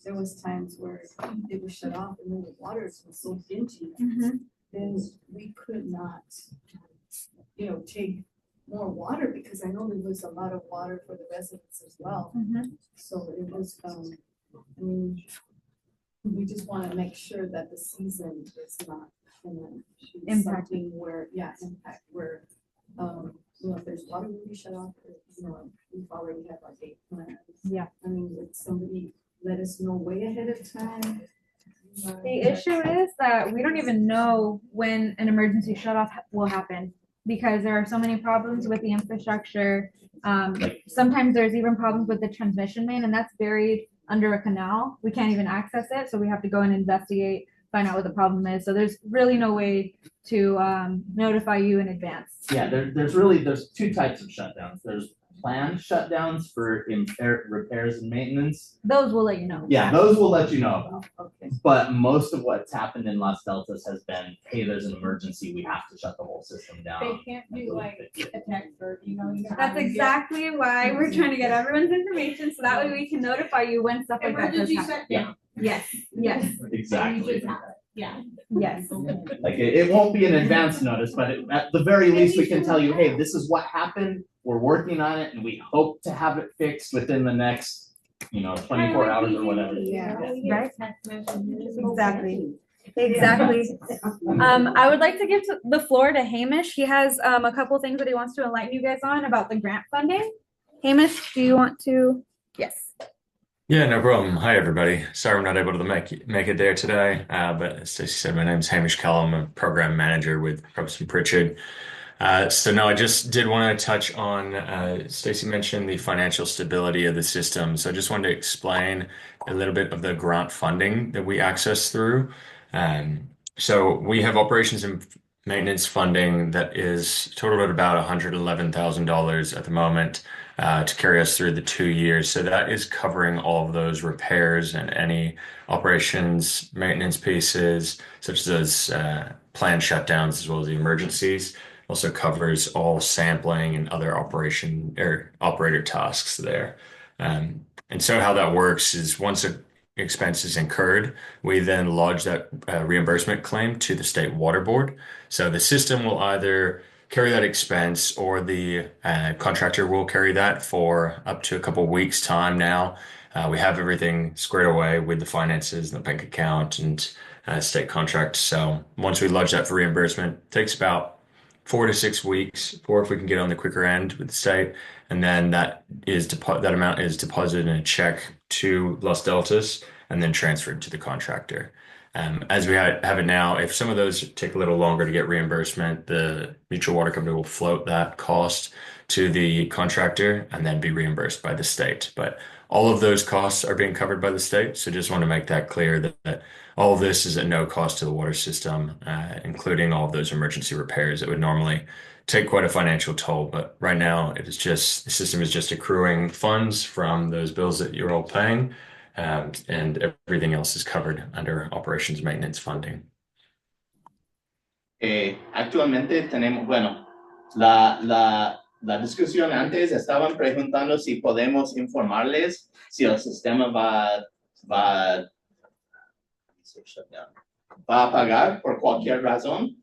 there was times where it was shut off and then the water was so dingy, then we could not, take more water, because I know there was a lot of water for the residents as well. So it was, we just want to make sure that the season is not gonna be Impact. something where, impact where, if there's water will be shut off, we've already had our date planned. Yeah. I mean, would somebody let us know way ahead of time? The issue is that we don't even know when an emergency shut off will happen, because there are so many problems with the infrastructure. Sometimes there's even problems with the transmission main, and that's buried under a canal. We can't even access it, so we have to go and investigate, find out what the problem is. So there's really no way to notify you in advance. Yeah, there's 2 types of shutdowns. There's planned shutdowns for repairs and maintenance. Those will let you know. Yeah, those we'll let you know about. Okay, But most of what's happened in Las Deltas has been, hey, there's an emergency, we have to shut the whole system They down. can't do like a text or, That's exactly why we're trying to get everyone's information, so that way we can notify you when stuff like that does Emergency happen. shutdown. Yes, yes, Exactly. Yeah. yes. Like, it won't be an advance notice, but at the very least, we can tell you, hey, this is what happened, we're working on it, and we hope to have it fixed within the next, 24 hours or whatever. Right? Exactly. Exactly. I would like to give the floor to Hamish. He has a couple things that he wants to enlighten you guys on about the grant funding. Hamish, do you want to? Yes. Yeah, no problem. Hi, everybody. Sorry I'm not able to make it there today, but as Stacey said, my name's Hamish Kellum. I'm a program manager with Probst & Pritchard. So no, I just did want to touch on, Stacey mentioned the financial stability of the system. So I just wanted to explain a little bit of the grant funding that we access through. So we have operations and maintenance funding that is totaled at about $111,000 at the moment, to carry us through the 2 years. So that is covering all of those repairs and any operations, maintenance pieces, such as planned shutdowns as well as the emergencies. Also covers all sampling and other operation or operator tasks there. And so how that works is once an expense is incurred, we then lodge that reimbursement claim to the State Water Board. So the system will either carry that expense, or the contractor will carry that for up to a couple weeks' time now. We have everything squared away with the finances and the bank account and state contract. So once we lodge that for reimbursement, it takes about 4 to 6 weeks, or if we can get on the quicker end with the state, and then that amount is deposited in a check to Las Deltas and then transferred to the contractor. As we have it now, if some of those take a little longer to get reimbursement, the mutual water company will float that cost to the contractor and then be reimbursed by the state. But all of those costs are being covered by the state. So just want to make that clear that all of this is at no cost to the water system, including all of those emergency repairs that would normally take quite a financial toll. But right now, it is just the system is just accruing funds from those bills that you're all paying, and everything else is covered under operations maintenance funding. Actualmente tenemos, bueno, la discusión antes estaban preguntando si podemos informarles si el sistema va a pagar por cualquier razón.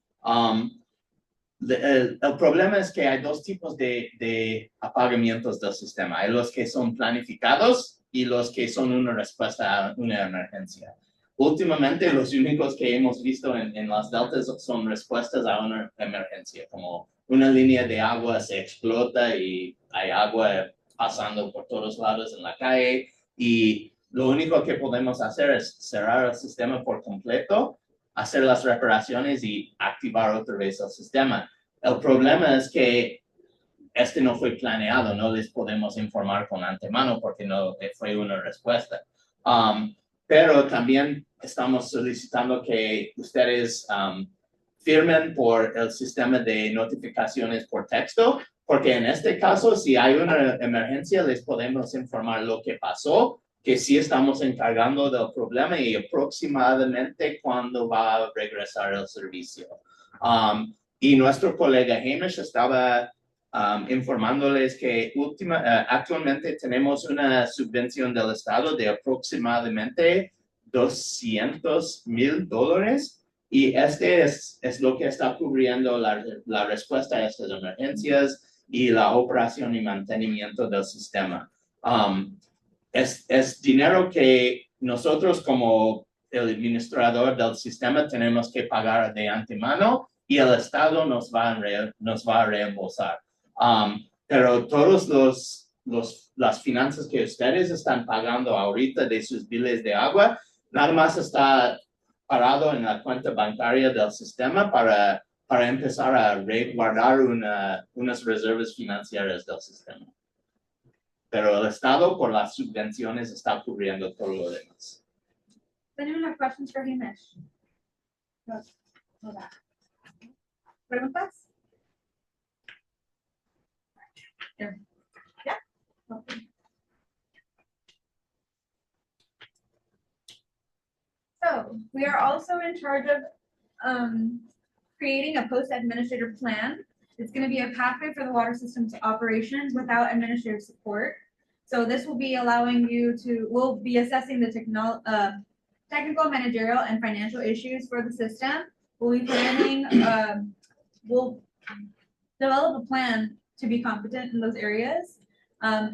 El problema es que hay dos tipos de apagamientos del sistema. Hay los que son planificados y los que son una respuesta a una emergencia. Últimamente, los únicos que hemos visto en las deltas son respuestas a una emergencia, como una línea de agua se explota y hay agua pasando por todos lados en la calle, y lo único que podemos hacer es cerrar el sistema por completo, hacer las reparaciones y activar otra vez el sistema. El problema es que este no fue planeado, no les podemos informar con antemano porque no fue una respuesta. Pero también estamos solicitando que ustedes firmen por el sistema de notificaciones por texto, porque en este caso, si hay una emergencia, les podemos informar lo que pasó, que sí estamos encargando del problema y aproximadamente cuándo va a regresar el servicio. Y nuestro colega Hamish estaba informándoles que actualmente tenemos una subvención del Estado de aproximadamente $200,000, y este es lo que está cubriendo la respuesta a estas emergencias y la operación y mantenimiento del sistema. Es dinero que nosotros como el administrador del sistema tenemos que pagar de antemano y el Estado nos va a reembolsar. Pero todos las finanzas que ustedes están pagando ahorita de sus biles de agua, nada más está parado en la cuenta bancaria del sistema para empezar a resguardar unas reservas financieras del sistema. Pero el Estado, por las subvenciones, está cubriendo todo lo demás. Anyone have questions for Hamish? ¿Preguntas? Yeah. Okay. So we are also in charge of creating a post-administrator plan. It's going to be a pathway for the water system's operations without administrative support. So this will be allowing you we'll be assessing the technical, managerial, and financial issues for the system. We'll be planning, we'll develop a plan to be competent in those areas.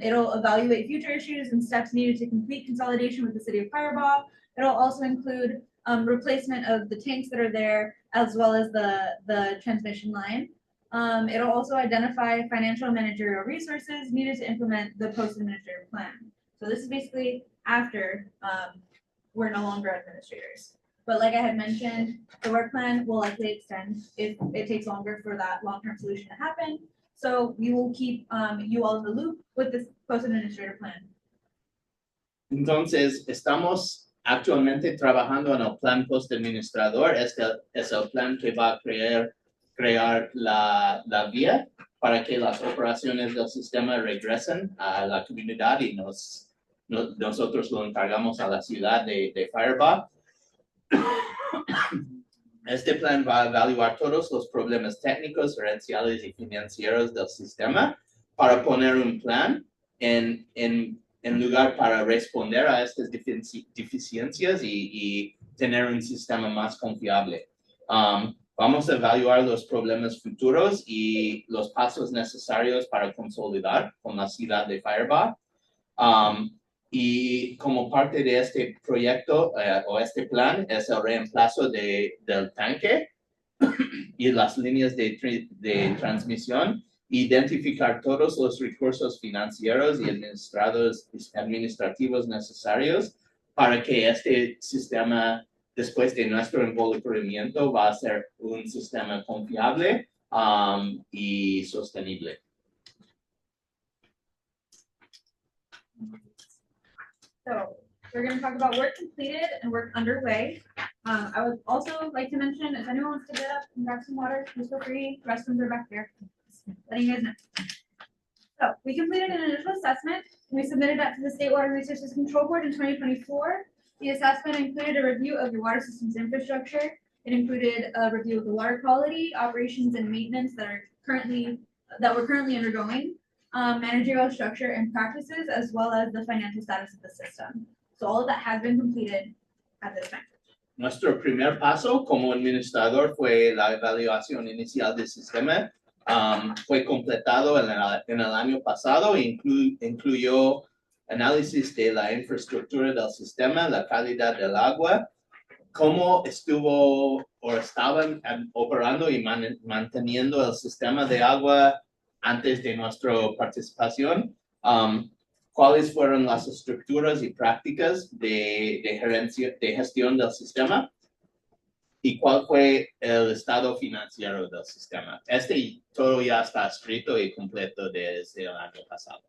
It'll evaluate future issues and steps needed to complete consolidation with the city of Firebaugh. It'll also include replacement of the tanks that are there, as well as the transmission line. It'll also identify financial and managerial resources needed to implement the post-administrative plan. So this is basically after we're no longer administrators. But like I had mentioned, the work plan will likely extend if it takes longer for that long-term solution to happen. So we will keep you all in the loop with this post-administrator plan. Entonces, estamos actualmente trabajando en el plan post-administrador. Este es el plan que va a crear la vía para que las operaciones del sistema regresen a la comunidad y nosotros lo encargamos a la ciudad de Firebaugh. Este plan va a evaluar todos los problemas técnicos, gerenciales y financieros del sistema para poner un plan en lugar para responder a estas deficiencias y tener un sistema más confiable. Vamos a evaluar los problemas futuros y los pasos necesarios para consolidar con la ciudad de Firebaugh. Y como parte de este proyecto o este plan es el reemplazo del tanque y las líneas de transmisión, identificar todos los recursos financieros y administrativos necesarios para que este sistema después de nuestro involucramiento va a ser un sistema confiable y sostenible. So we're going to talk about work completed and work underway. I would also like to mention, if anyone wants to get up and grab some water, please feel free. Restrooms are back there. Letting you guys know. So we completed an initial assessment. We submitted that to the State Water Resources Control Board in 2024. The assessment included a review of your water system's infrastructure. It included a review of the water quality, operations, and maintenance that we're currently undergoing, managerial structure and practices, as well as the financial status of the system. So all of that has been completed at this time. Nuestro primer paso como administrador fue la evaluación inicial del sistema. Fue completado en el año pasado e incluyó análisis de la infraestructura del sistema, la calidad del agua, cómo estuvo o estaban operando y manteniendo el sistema de agua antes de nuestra participación, cuáles fueron las estructuras y prácticas de gestión del sistema y cuál fue el estado financiero del sistema. Todo ya está escrito y completo desde el año pasado.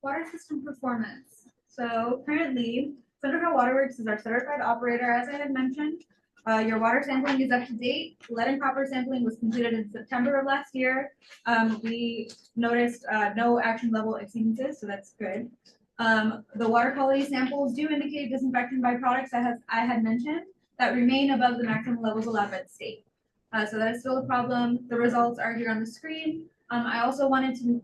Water system performance. So currently, Central Waterworks is our certified operator, as I had mentioned. Your water sampling is up to date. Lead and copper sampling was completed in September of last year. We noticed no action level exceedances, so that's good. The water quality samples do indicate disinfectant byproducts I had mentioned that remain above the maximum levels allowed by the state. So that is still a problem. The results are here on the screen. I also wanted to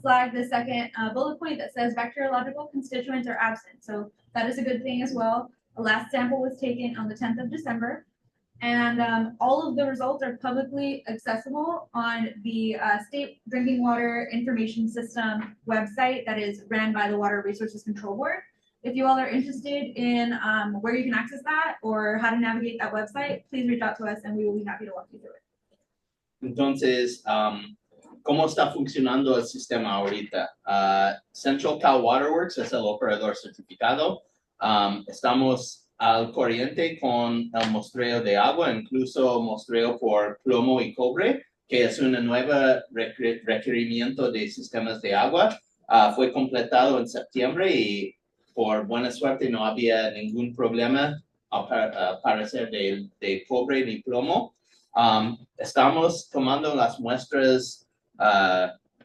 flag the second bullet point that says bacteriological constituents are absent. So that is a good thing as well. The last sample was taken on the 10th of December. And all of the results are publicly accessible on the State Drinking Water Information System website that is ran by the Water Resources Control Board. If you all are interested in where you can access that or how to navigate that website, please reach out to us and we will be happy to walk you through it. Entonces, ¿cómo está funcionando el sistema ahorita? Central Cal Waterworks es el operador certificado. Estamos al corriente con el muestreo de agua, incluso muestreo por plomo y cobre, que es un nuevo requerimiento de sistemas de agua. Fue completado en septiembre y por buena suerte no había ningún problema al parecer de cobre ni plomo. Estamos tomando las muestras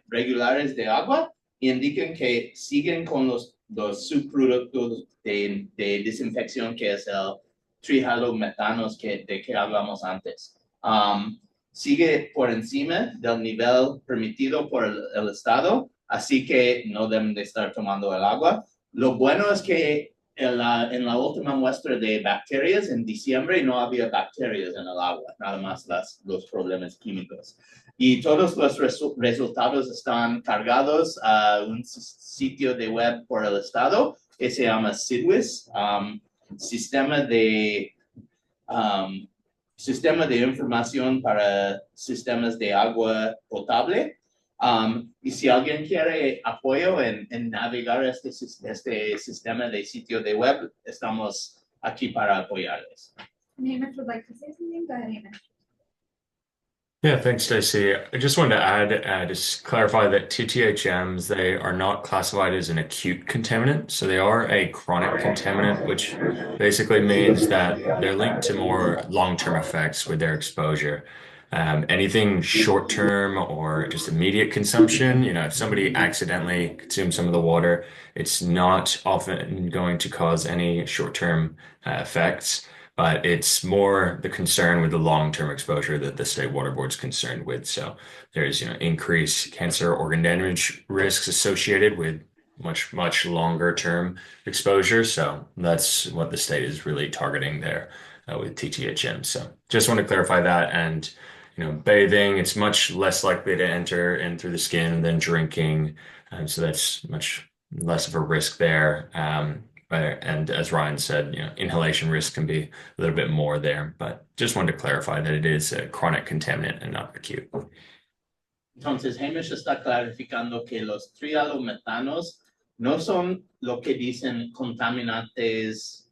regulares de agua y indican que siguen con los subproductos de desinfección que es el trihalometanos de que hablamos antes. Sigue por encima del nivel permitido por el Estado, así que no deben de estar tomando el agua. Lo bueno es que en la última muestra de bacterias en diciembre no había bacterias en el agua, nada más los problemas químicos. Y todos los resultados están cargados a un sitio de web por el Estado que se llama SIDWIS, Sistema de Información para Sistemas de Agua Potable. Y si alguien quiere apoyo en navegar este sistema de sitio de web, estamos aquí para apoyarles. Hamish would like to say something. Go ahead, Hamish. Yeah, thanks, Stacy. I just wanted to add, just clarify that TTHMs, they are not classified as an acute contaminant. So they are a chronic contaminant, which basically means that they're linked to more long-term effects with their exposure. Anything short-term or just immediate consumption, if somebody accidentally consumes some of the water, it's not often going to cause any short-term effects. But it's more the concern with the long-term exposure that the State Water Board is concerned with. So there's, increased cancer organ damage risks associated with much longer term exposure. So that's what the state is really targeting there with TTHM. So just want to clarify that. And, bathing, it's much less likely to enter in through the skin than drinking. So that's much less of a risk there. And as Ryan said, inhalation risk can be a little bit more there, but just wanted to clarify that it is a chronic contaminant and not acute. Entonces, Hamish está clarificando que los trihalometanos no son lo que dicen contaminantes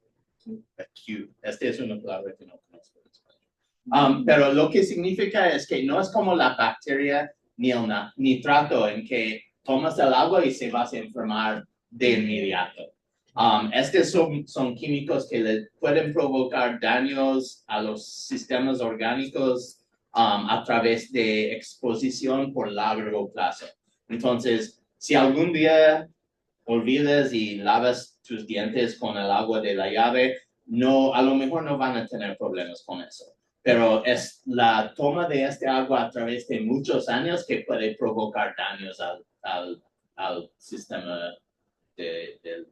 acute. Este es una palabra que no conozco en español. Pero lo que significa es que no es como la bacteria ni el nitrato en que tomas el agua y se vas a enfermar de inmediato. Estos son químicos que le pueden provocar daños a los sistemas orgánicos a través de exposición por largo plazo. Entonces, si algún día olvidas y lavas tus dientes con el agua de la llave, a lo mejor no van a tener problemas con eso. Pero es la toma de este agua a través de muchos años que puede provocar daños al sistema del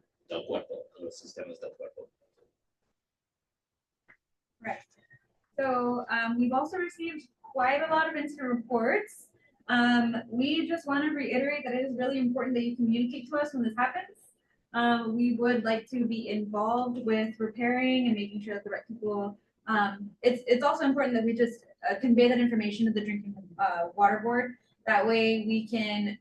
cuerpo, los sistemas del cuerpo. Right. So we've also received quite a lot of incident reports. We just want to reiterate that it is really important that you communicate to us when this happens. We would like to be involved with repairing and making sure that the right people. It's also important that we just convey that information to the drinking water board. That way we can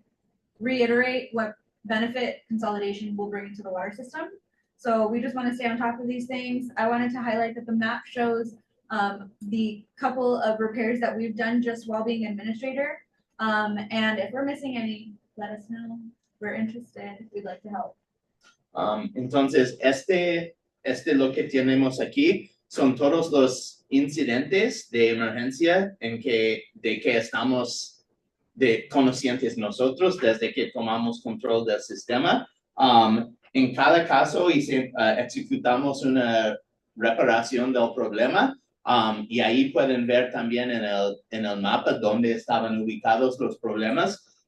reiterate what benefit consolidation will bring into the water system. So we just want to stay on top of these things. I wanted to highlight that the map shows the couple of repairs that we've done just while being administrator. And if we're missing any, let us know. We're interested. We'd like to help. Entonces, lo que tenemos aquí son todos los incidentes de emergencia de que estamos conscientes nosotros desde que tomamos control del sistema. En cada caso ejecutamos una reparación del problema y ahí pueden ver también en el mapa dónde estaban ubicados los problemas.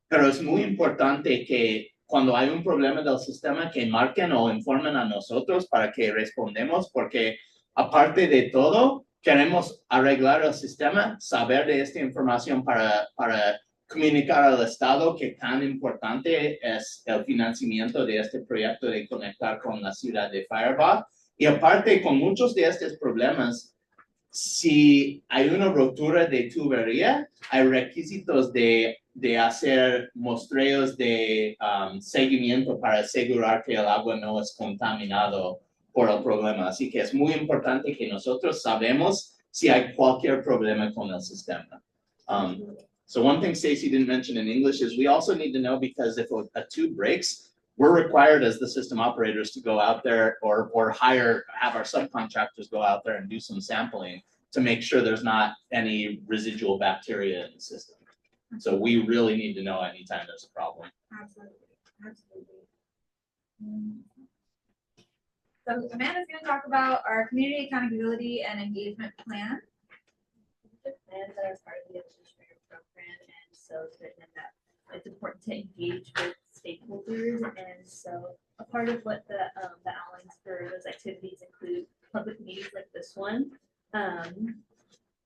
Pero es muy importante que cuando hay un problema del sistema que marquen o informen a nosotros para que respondemos, porque aparte de todo, queremos arreglar el sistema, saber de esta información para comunicar al Estado que tan importante es el financiamiento de este proyecto de conectar con la ciudad de Firebaugh. Y aparte, con muchos de estos problemas, si hay una rotura de tubería, hay requisitos de hacer muestreos de seguimiento para asegurar que el agua no es contaminado por el problema. Así que es muy importante que nosotros sabemos si hay cualquier problema con el sistema. So one thing Stacey didn't mention in English is we also need to know, because if a tube breaks, we're required as the system operators to go out there or have our subcontractors go out there and do some sampling to make sure there's not any residual bacteria in the system. So we really need to know anytime there's a problem. Absolutely. So Amanda's going to talk about our community accountability and engagement plan. The plans that are part of the administrative program, and so it's written that it's important to engage with stakeholders, and so a part of what the outlines for those activities include public meetings like this one that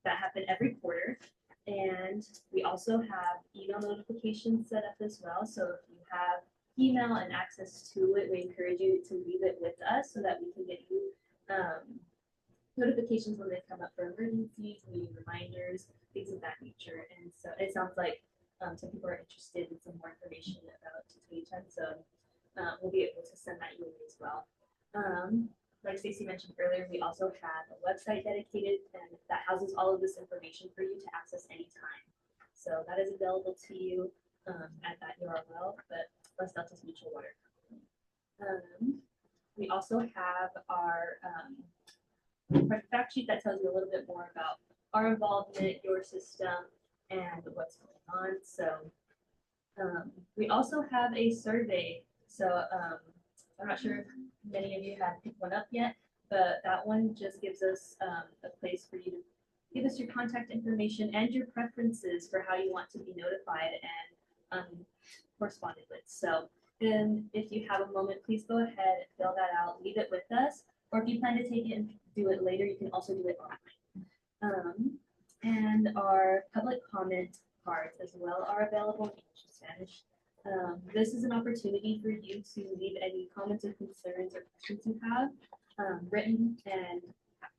happen every quarter, and we also have email notifications set up as well. So if you have email and access to it, we encourage you to leave it with us so that we can get you notifications when they come up for emergencies, meeting reminders, things of that nature. And so it sounds like some people are interested in some more information about Tutuichan, so we'll be able to send that your way as well. Like Stacey mentioned earlier, we also have a website dedicated and that houses all of this information for you to access anytime. So that is available to you at that URL, but West Delta's Mutual Water Company. We also have our fact sheet that tells you a little bit more about our involvement, your system, and what's going on. So we also have a survey. So I'm not sure if many of you have picked one up yet, but that one just gives us a place for you to give us your contact information and your preferences for how you want to be notified and corresponded with. So if you have a moment, please go ahead and fill that out, leave it with us, or if you plan to take it and do it later, you can also do it online. And our public comment cards as well are available in English and Spanish. This is an opportunity for you to leave any comments or concerns or questions you have written and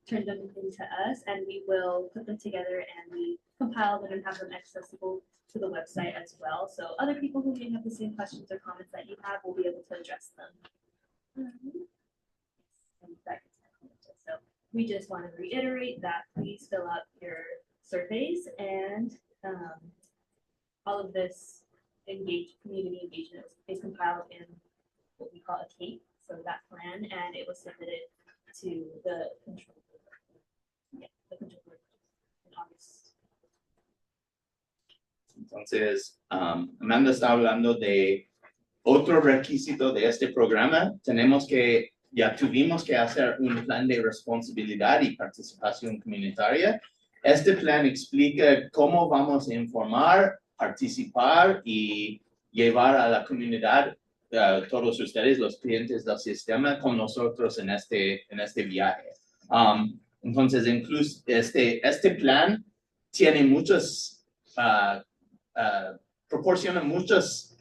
turn them into us, and we will put them together and we compile them and have them accessible to the website as well. So other people who may have the same questions or comments that you have will be able to address them. and that gets implemented. So we just want to reiterate that please fill out your surveys and all of this community engagement is compiled in what we call a CAPE, so that plan, and it was submitted to the control group. Yeah, the control group in August. Entonces, Amanda está hablando de otro requisito de este programa. Ya tuvimos que hacer un plan de responsabilidad y participación comunitaria. Este plan explica cómo vamos a informar, participar y llevar a la comunidad, todos ustedes, los clientes del sistema, con nosotros en este viaje. Entonces, incluso este plan tiene proporciona muchas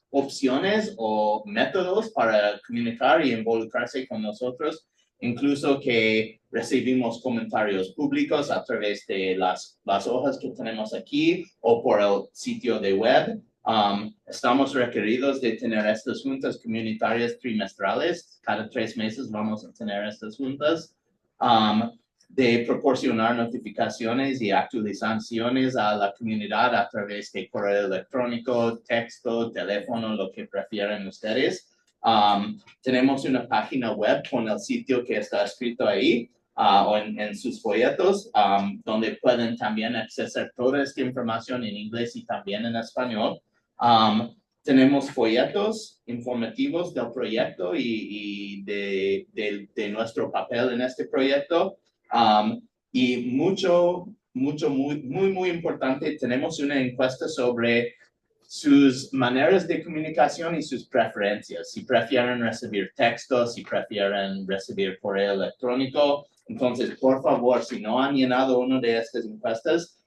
opciones o métodos para comunicar y involucrarse con nosotros, incluso que recibimos comentarios públicos a través de las hojas que tenemos aquí o por el sitio de web. Estamos requeridos de tener estas juntas comunitarias trimestrales. Cada 3 meses vamos a tener estas juntas. De proporcionar notificaciones y actualizaciones a la comunidad a través de correo electrónico, texto, teléfono, lo que prefieren ustedes. Tenemos una página web con el sitio que está escrito ahí o en sus folletos, donde pueden también accesar toda esta información en inglés y también en español. Tenemos folletos informativos del proyecto y de nuestro papel en este proyecto. Y muy importante, tenemos una encuesta sobre sus maneras de comunicación y sus preferencias. Si prefieren recibir texto, si prefieren recibir correo electrónico. Entonces, por favor, si no han llenado una de estas encuestas,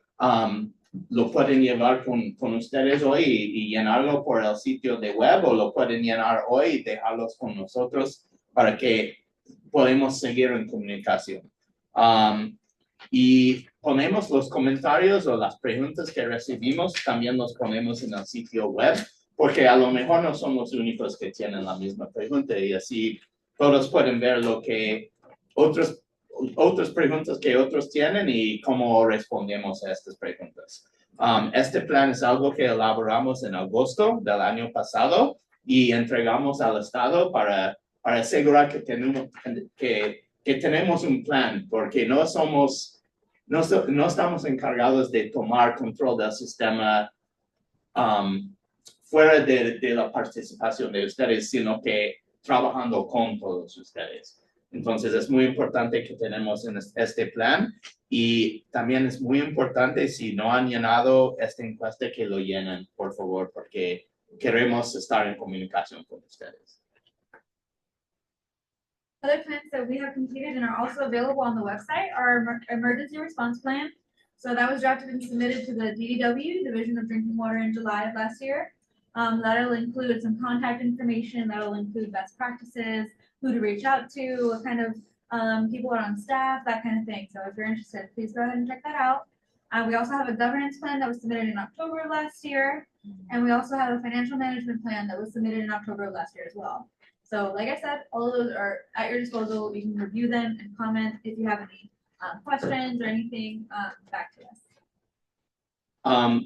lo pueden llevar con ustedes hoy y llenarlo por el sitio de web, o lo pueden llenar hoy y dejarlos con nosotros para que podamos seguir en comunicación. Y ponemos los comentarios o las preguntas que recibimos, también los ponemos en el sitio web, porque a lo mejor no son los únicos que tienen la misma pregunta, y así todos pueden ver lo que otras preguntas que otros tienen y cómo respondemos a estas preguntas. Este plan es algo que elaboramos en agosto del año pasado y entregamos al Estado para asegurar que tenemos un plan, porque no estamos encargados de tomar control del sistema fuera de la participación de ustedes, sino que trabajando con todos ustedes. Entonces es muy importante que tenemos este plan, y también es muy importante, si no han llenado esta encuesta, que lo llenen, por favor, porque queremos estar en comunicación con ustedes. Other plans that we have completed and are also available on the website are emergency response plan. So that was drafted and submitted to the DDW, Division of Drinking Water, in July of last year. That'll include some contact information, that'll include best practices, who to reach out to, what kind of people are on staff, that kind of thing. So if you're interested, please go ahead and check that out. We also have a governance plan that was submitted in October of last year. And we also have a financial management plan that was submitted in October of last year as well. So like I said, all of those are at your disposal. You can review them and comment if you have any questions or anything back to us.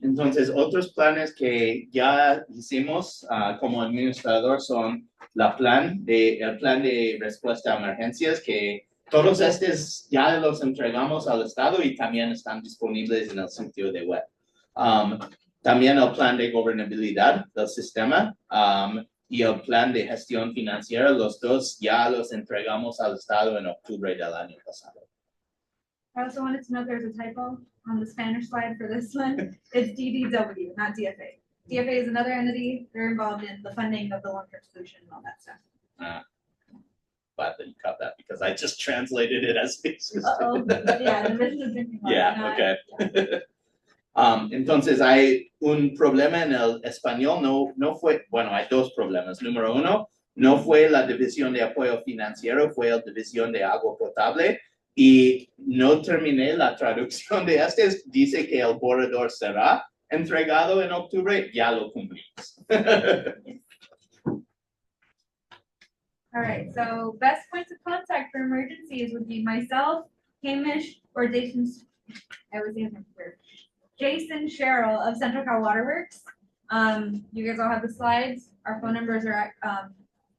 Entonces, otros planes que ya hicimos como administrador son el plan de respuesta a emergencias, que todos estos ya los entregamos al Estado y también están disponibles en el sitio de web. También el plan de gobernabilidad del sistema y el plan de gestión financiera, los dos ya los entregamos al Estado en octubre del año pasado. I also wanted to note there's a typo on the Spanish slide for this one. It's DDW, not DFA. DFA is another entity. They're involved in the funding of the long-term solution and all that stuff. Glad that you caught that, because I just translated it as Uh-oh. Yeah, Division of Drinking Water. Yeah, not- okay. yeah. Entonces hay un problema en el español, no fue, bueno, hay dos problemas. Número uno, no fue la división de apoyo financiero, fue la división de agua potable, y no terminé la traducción de este. Dice que el borrador será entregado en octubre, ya lo cumplimos. All right, so best points of contact for emergencies would be myself, Hamish, or Jason. I was even here. Jason Sherrill of Central Cal Waterworks. You guys all have the slides. Our phone numbers are at,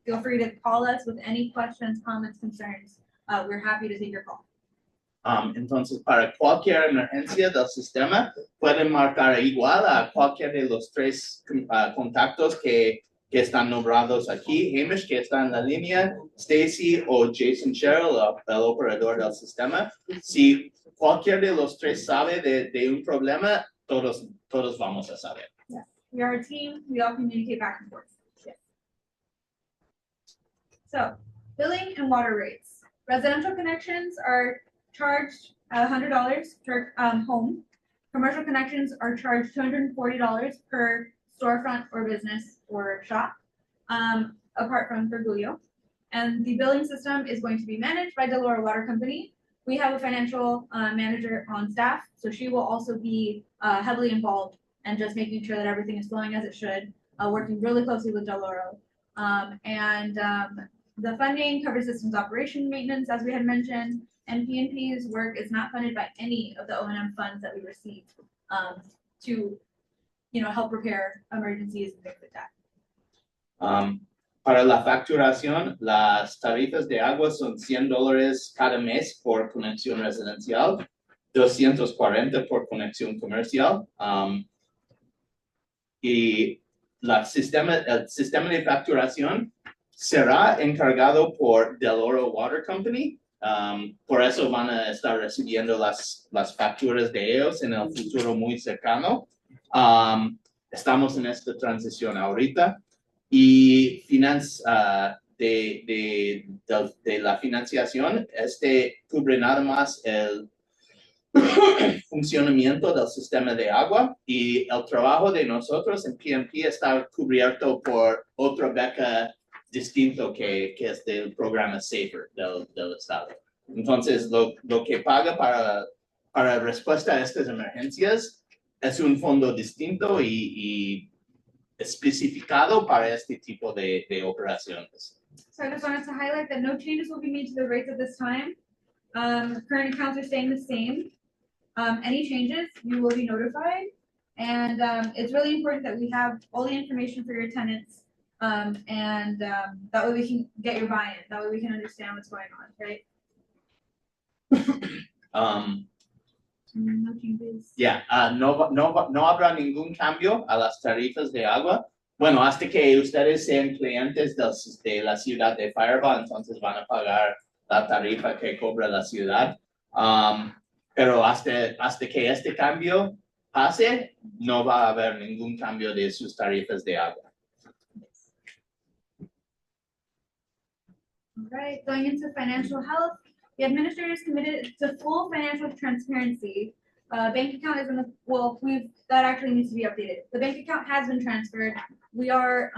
feel free to call us with any questions, comments, concerns. We're happy to take your call. Entonces, para cualquier emergencia del sistema, pueden marcar igual a cualquier de los tres contactos que están nombrados aquí. Hamish, que está en la línea, Stacy o Jason Sherrill, el operador del sistema. Si cualquier de los tres sabe de un problema, todos vamos a saber. We are a team. We all communicate back and forth. So, billing and water rates. Residential connections are charged $100 per home. Commercial connections are charged $240 per storefront or business or shop, apart from Virgulio. And the billing system is going to be managed by Delora Water Company. We have a financial manager on staff, so she will also be heavily involved and just making sure that everything is flowing as it should, working really closely with Deloro. The funding covers systems operation maintenance, as we had mentioned, and PNP's work is not funded by any of the O&M funds that we receive to, help repair emergencies and things like that. Para la facturación, las tarifas de agua son $100 cada mes por conexión residencial, $240 por conexión comercial. Y el sistema de facturación será encargado por Deloro Water Company. Por eso van a estar recibiendo las facturas de ellos en el futuro muy cercano. Estamos en esta transición ahorita y de la financiación, cubre nada más el funcionamiento del sistema de agua y el trabajo de nosotros en PNP está cubierto por otra beca distinto que es del programa SAFER del Estado. Entonces, lo que paga para respuesta a estas emergencias es un fondo distinto y especificado para este tipo de operaciones. So I just wanted to highlight that no changes will be made to the rates at this time. Current accounts are staying the same. Any changes, you will be notified. And it's really important that we have all the information for your tenants. That way we can get your buy-in. That way we can understand what's going on, right? No changes. No habrá ningún cambio a las tarifas de agua. Bueno, hasta que ustedes sean clientes de la ciudad de Firebaugh, entonces van a pagar la tarifa que cobra la ciudad. Pero hasta que este cambio pase, no va a haber ningún cambio de sus tarifas de agua. All right, going into financial health, the administrator is committed to full financial transparency. Bank account is that actually needs to be updated. The bank account has been transferred. We are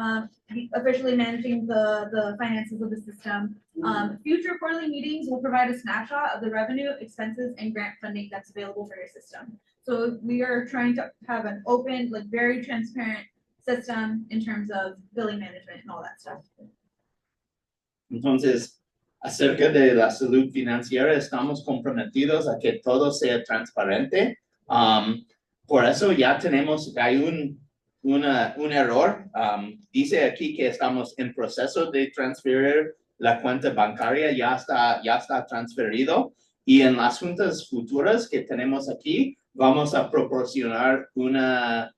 officially managing the finances of the system. Future quarterly meetings will provide a snapshot of the revenue, expenses, and grant funding that's available for your system. So we are trying to have an open, very transparent system in terms of billing management and all that stuff. Entonces, acerca de la salud financiera, estamos comprometidos a que todo sea transparente. Por eso ya hay un error. Dice aquí que estamos en proceso de transferir la cuenta bancaria, ya está transferido. Y en las juntas futuras que tenemos aquí, vamos a proporcionar una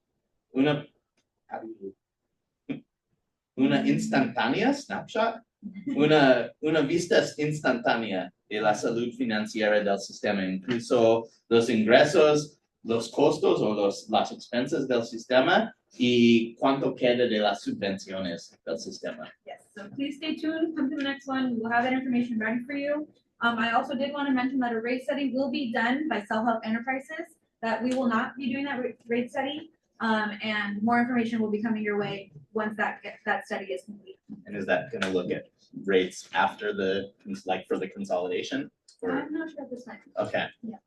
instantánea snapshot. Una vista instantánea de la salud financiera del sistema, incluso los ingresos, los costos o las expensas del sistema y cuánto queda de las subvenciones del sistema. Yes, so please stay tuned, come to the next one, we'll have that information ready for you. I also did want to mention that a rate study will be done by Self Help Enterprises, that we will not be doing that rate study, and more information will be coming your way once that study is complete. And is that going to look at rates after for the consolidation? I'm not sure at this time. Okay. Yeah.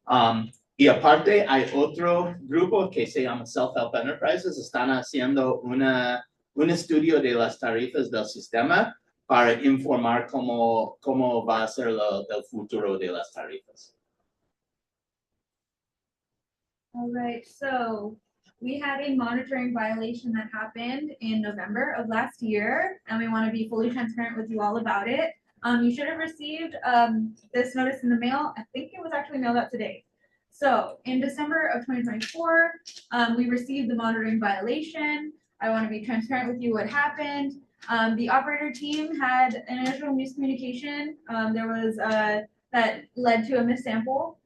Y aparte hay otro grupo que se llama Self Help Enterprises, están haciendo un estudio de las tarifas del sistema para informar cómo va a ser el futuro de las tarifas. All right, so we had a monitoring violation that happened in November of last year, and we want to be fully transparent with you all about it. You should have received this notice in the mail. I think it was actually mailed out today. So in December of 2024, we received the monitoring violation. I want to be transparent with you what happened. The operator team had an initial miscommunication. There was that led to a missample.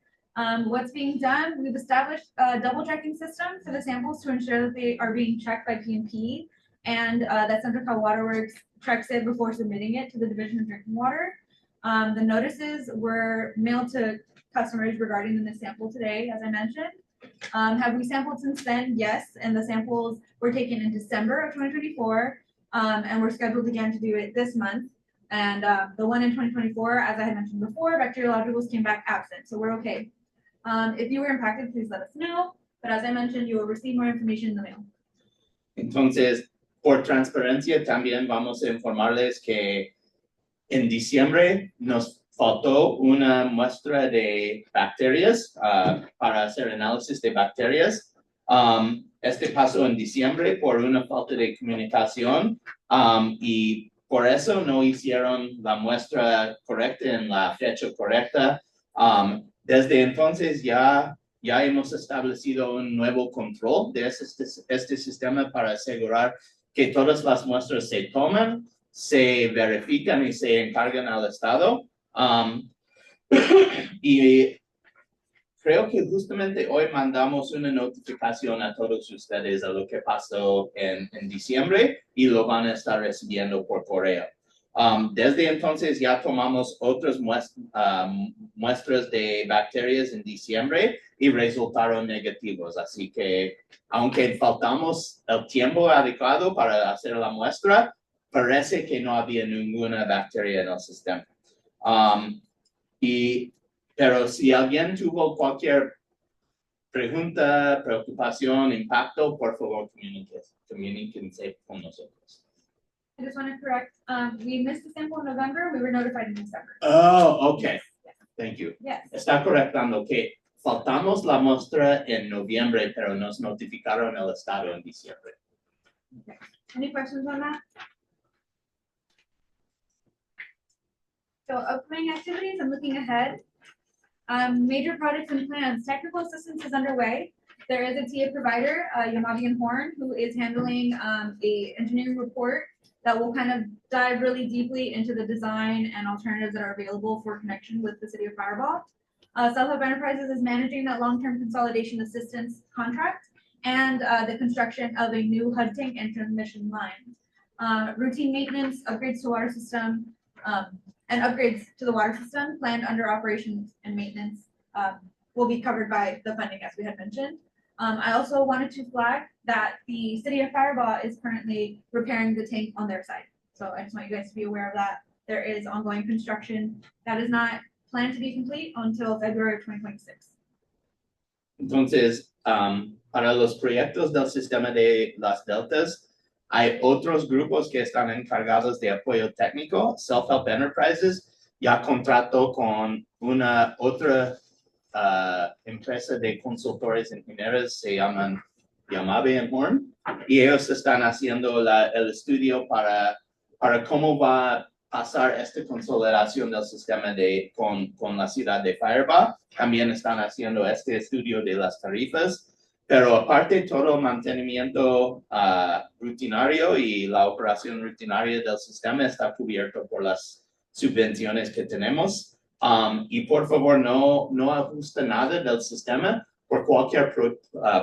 What's being done, we've established a double checking system for the samples to ensure that they are being checked by PNP and that Central Cal Waterworks checks it before submitting it to the Division of Drinking Water. The notices were mailed to customers regarding the sample today, as I mentioned. Have we sampled since then? Yes, and the samples were taken in December of 2024, and we're scheduled again to do it this month. And the one in 2024, as I had mentioned before, bacteriologicals came back absent, so we're okay. If you were impacted, please let us know. But as I mentioned, you will receive more information in the mail. Entonces, por transparencia, también vamos a informarles que en diciembre nos faltó una muestra de bacterias para hacer análisis de bacterias. Este pasó en diciembre por una falta de comunicación y por eso no hicieron la muestra correcta en la fecha correcta. Desde entonces ya hemos establecido un nuevo control de este sistema para asegurar que todas las muestras se toman, se verifican y se encargan al Estado. Y creo que justamente hoy mandamos una notificación a todos ustedes de lo que pasó en diciembre y lo van a estar recibiendo por correo. Desde entonces ya tomamos otras muestras de bacterias en diciembre y resultaron negativos. Así que aunque faltamos el tiempo adecuado para hacer la muestra, parece que no había ninguna bacteria en el sistema. Pero si alguien tuvo cualquier pregunta, preocupación, impacto, por favor comuníquense con nosotros. I just want to correct, we missed the sample in November, we were notified in December. Oh, okay. Thank you. Yes. Está correctando que faltamos la muestra en noviembre, pero nos notificaron el estado en diciembre. Any questions on that? So upcoming activities, I'm looking ahead. Major projects and plans, technical assistance is underway. There is a TA provider, Yamagi and Horn, who is handling a engineering report that will kind of dive really deeply into the design and alternatives that are available for connection with the city of Firebaugh. South Hub Enterprises is managing that long-term consolidation assistance contract and the construction of a new HUD tank and transmission line. Routine maintenance, upgrades to water system, and upgrades to the water system planned under operations and maintenance will be covered by the funding, as we had mentioned. I also wanted to flag that the city of Firebaugh is currently repairing the tank on their side. So I just want you guys to be aware of that. There is ongoing construction that is not planned to be complete until February of 2026. Entonces, para los proyectos del sistema de las deltas, hay otros grupos que están encargados de apoyo técnico. Self-Help Enterprises ya contrató con una otra empresa de consultores ingenieros, se llaman Yamabe and Horn, y ellos están haciendo el estudio para cómo va a pasar esta consolidación del sistema con la ciudad de Firebaugh. También están haciendo este estudio de las tarifas, pero aparte todo el mantenimiento rutinario y la operación rutinaria del sistema está cubierto por las subvenciones que tenemos. Y por favor no ajusta nada del sistema. Por cualquier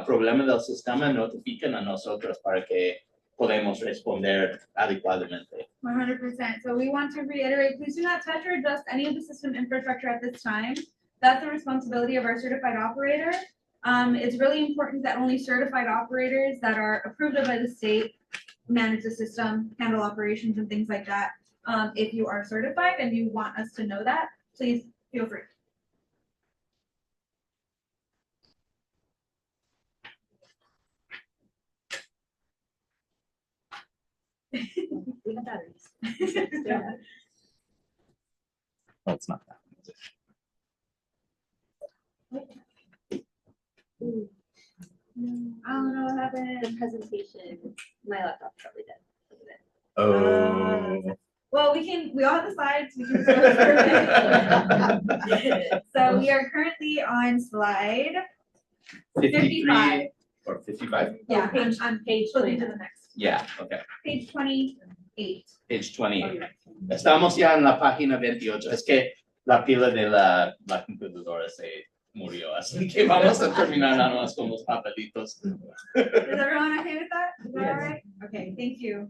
problema del sistema, notifiquen a nosotros para que podamos responder adecuadamente. 100%. So we want to reiterate, please do not touch or adjust any of the system infrastructure at this time. That's the responsibility of our certified operator. It's really important that only certified operators that are approved by the state manage the system, handle operations and things like that. If you are certified and you want us to know that, please feel free. We have batteries. Oh, it's not that one, is it? I don't know what The happened. presentation, my laptop probably did. Oh. Well, we all have the slides. We can just go through it. So we are currently on slide 55. Or 55? Yeah, page- I'm page flipping to 29. the next. Yeah, okay. Page 28. Page 28. Estamos ya en la página 28. Es que la pila de la computadora se murió, así que vamos a terminar nada más con los papelitos. Is everyone okay with that? Is that all Yes. right? Okay, thank you.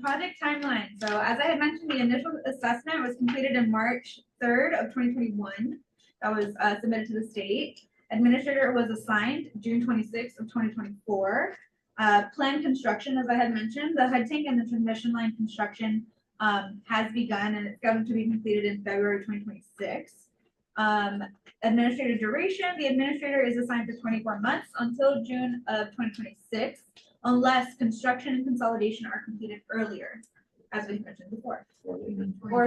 Project timeline. So as I had mentioned, the initial assessment was completed in March 3rd of 2021. That was submitted to the state. Administrator was assigned June 26th of 2024. Planned construction, as I had mentioned, the head tank and the transmission line construction has begun and it's going to be completed in February 2026. Administrator duration, the administrator is assigned for 24 months until June of 2026, unless construction and consolidation are completed earlier, as we mentioned before, or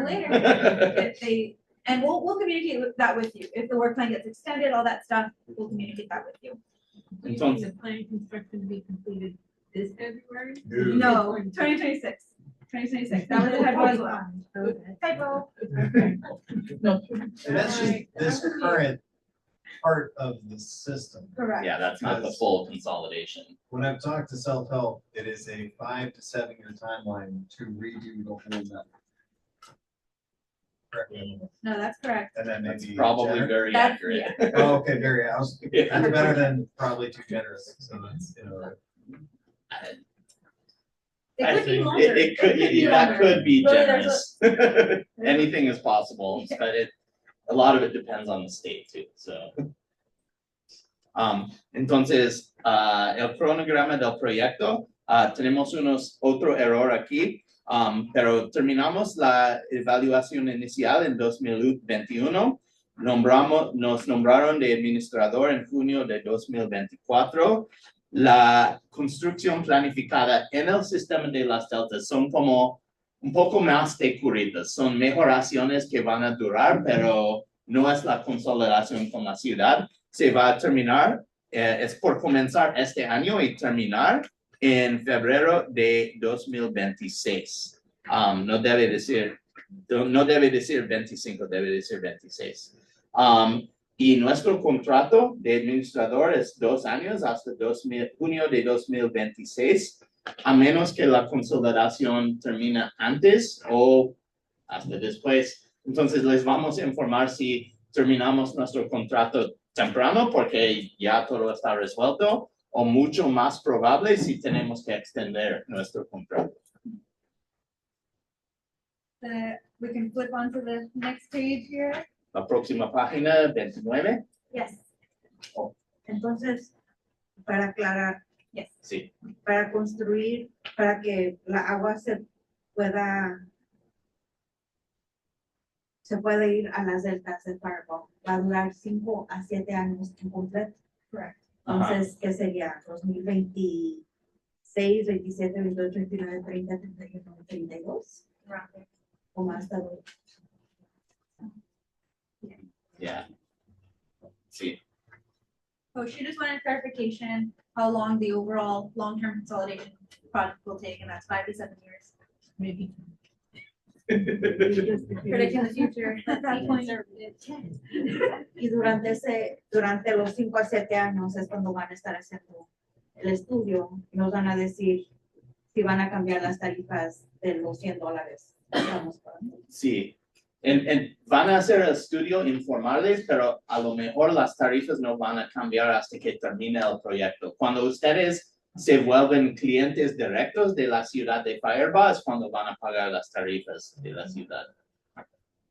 later. If they, and we'll communicate that with you. If the work plan gets extended, all that stuff, we'll communicate that with you. Entonces- The planned construction to be completed this February? No, 2026. 2026. That was the typo as well. Okay. Typo. And that's just this current part of the system. Correct. Yeah, that's not the full consolidation. When I've talked to self-help, it is a 5 to 7 year timeline to redo the whole network. Correct me. No, that's correct. And then That's maybe. probably Jenner? very That's- accurate. Oh, okay, very, I was, Yeah. that's better than probably too generous, so that's, you know. It I could be think longer. It could, be that longer. could be Really, there's generous. Anything is possible, but a lot of it depends on the state too, so. Entonces, el cronograma del proyecto, tenemos otro error aquí, pero terminamos la evaluación inicial en 2021. Nos nombraron de administrador en junio de 2024. La construcción planificada en el sistema de las deltas son como un poco más de curritas, son mejoraciones que van a durar, pero no es la consolidación con la ciudad. Se va a terminar, es por comenzar este año y terminar en febrero de 2026. No debe decir 25, debe decir 26. Y nuestro contrato de administrador es 2 años hasta junio de 2026, a menos que la consolidación termine antes o hasta después. Entonces les vamos a informar si terminamos nuestro contrato temprano porque ya todo está resuelto o mucho más probable si tenemos que extender nuestro contrato. We can flip on to the next page here. La próxima página, 29. Yes. Entonces, para aclarar, Yes. Sí. para construir, para que la agua se pueda ir a las deltas del Fireball, va a durar 5 a 7 años en completo. Correct. Ajá. Entonces, ¿qué sería? 2026, 27, 28, 29, 30, 31, 32 o más tarde. Yeah. Sí. Oh, she just wanted clarification, how long the overall long-term consolidation project will take, and that's 5 to 7 years. Maybe. Predicting the future at that point. Y durante los 5 a 7 años es cuando van a estar haciendo el estudio y nos van a decir si van a cambiar las tarifas de los $100. Vamos pagando. Sí. Van a hacer el estudio informales, pero a lo mejor las tarifas no van a cambiar hasta que termine el proyecto. Cuando ustedes se vuelven clientes directos de la ciudad de Fireball, es cuando van a pagar las tarifas de la ciudad.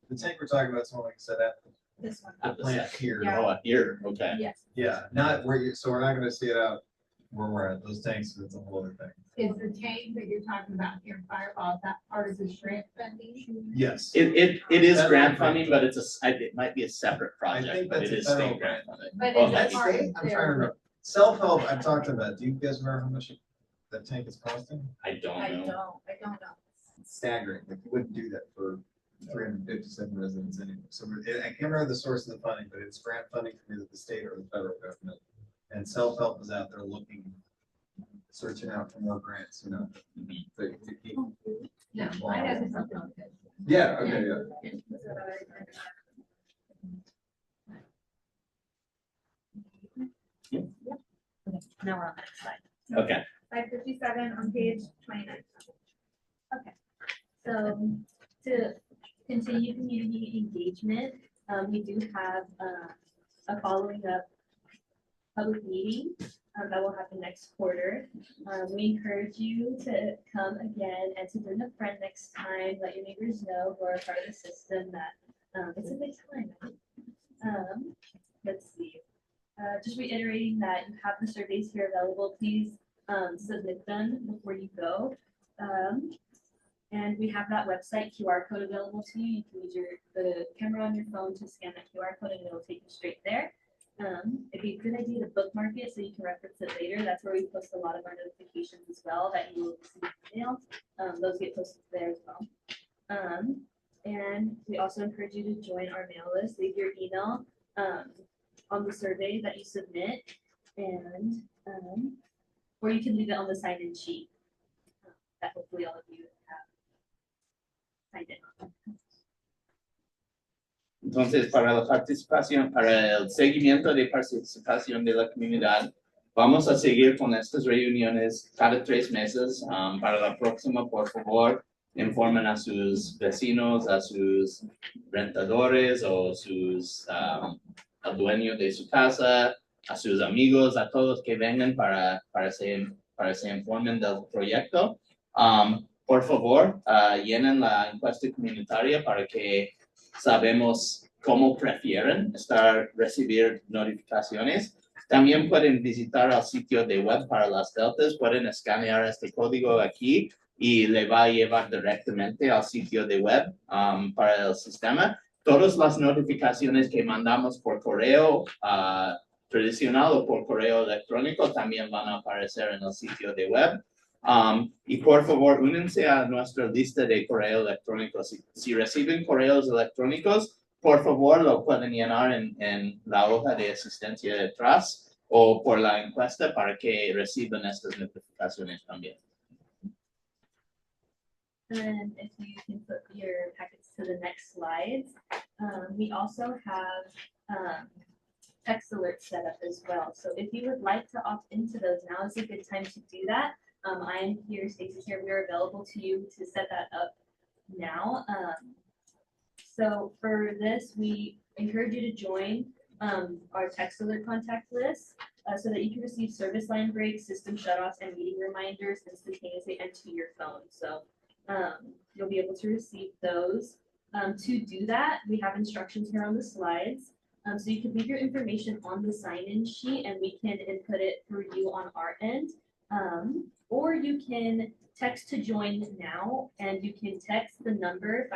The tank we're talking about is more like I said, at This one. the plant here. Yeah. Oh, here, okay. Yes. Yeah, not where you, so we're not gonna see it out where we're at, those tanks, it's a whole other thing. Is the tank that you're talking about here in Fireball, is that part of the grant funding? Yes. It is Federal grant grant. funding, but it might be a separate I project, think but that's it a is federal state grant funding. But Oh, is that's it part State? of I'm trying to their, remember. Self-help, I've talked about, do you guys remember how much that tank is costing? I don't know. I don't know. staggering, like you wouldn't do that for 357 residents anyway. So I can't remember the source of the funding, but it's grant funding from either the state or the federal government. And self-help is out there looking, searching out for more grants, you know. to keep- Yeah, I have something on that. Yeah, okay, yeah. Now we're on that slide. Okay. 557 on page 29. So to continue community engagement, we do have a following up public meeting that will happen next quarter. We encourage you to come again and to bring a friend next time. Let your neighbors know who are part of the system that it's a good time. Let's see. Just reiterating that you have the surveys here available. Please submit them before you go. And we have that website QR code available to you. You can use the camera on your phone to scan that QR code and it'll take you straight there. It'd be a good idea to bookmark it so you can reference it later. That's where we post a lot of our notifications as well that you will receive in email. Those get posted there as well. And we also encourage you to join our mail list. Leave your email on the survey that you submit, and or you can leave it on the sign-in sheet that hopefully all of you have signed in on. Entonces, para la participación, para el seguimiento de participación de la comunidad, vamos a seguir con estas reuniones cada 3 meses. Para la próxima, por favor, informen a sus vecinos, a sus rentadores o sus al dueño de su casa, a sus amigos, a todos que vengan para se informen del proyecto. Por favor, llenen la encuesta comunitaria para que sabemos cómo prefieren recibir notificaciones. También pueden visitar el sitio de web para las deltas, pueden escanear este código aquí y le va a llevar directamente al sitio de web para el sistema. Todas las notificaciones que mandamos por correo tradicional o por correo electrónico también van a aparecer en el sitio de web. Y por favor, únanse a nuestra lista de correo electrónico. Si reciben correos electrónicos, por favor lo pueden llenar en la hoja de asistencia detrás o por la encuesta para que reciban estas notificaciones también. And if you can put your packets to the next slides, we also have text alerts set up as well. So if you would like to opt into those, now is a good time to do that. I am here, Stacey's here, we are available to you to set that up now. So for this, we encourage you to join our text alert contact list so that you can receive service line breaks, system shutoffs, and meeting reminders instantaneously and to your phone. So you'll be able to receive those. To do that, we have instructions here on the slides. So you can leave your information on the sign-in sheet and we can input it for you on our end. Or you can text to join now and you can text the number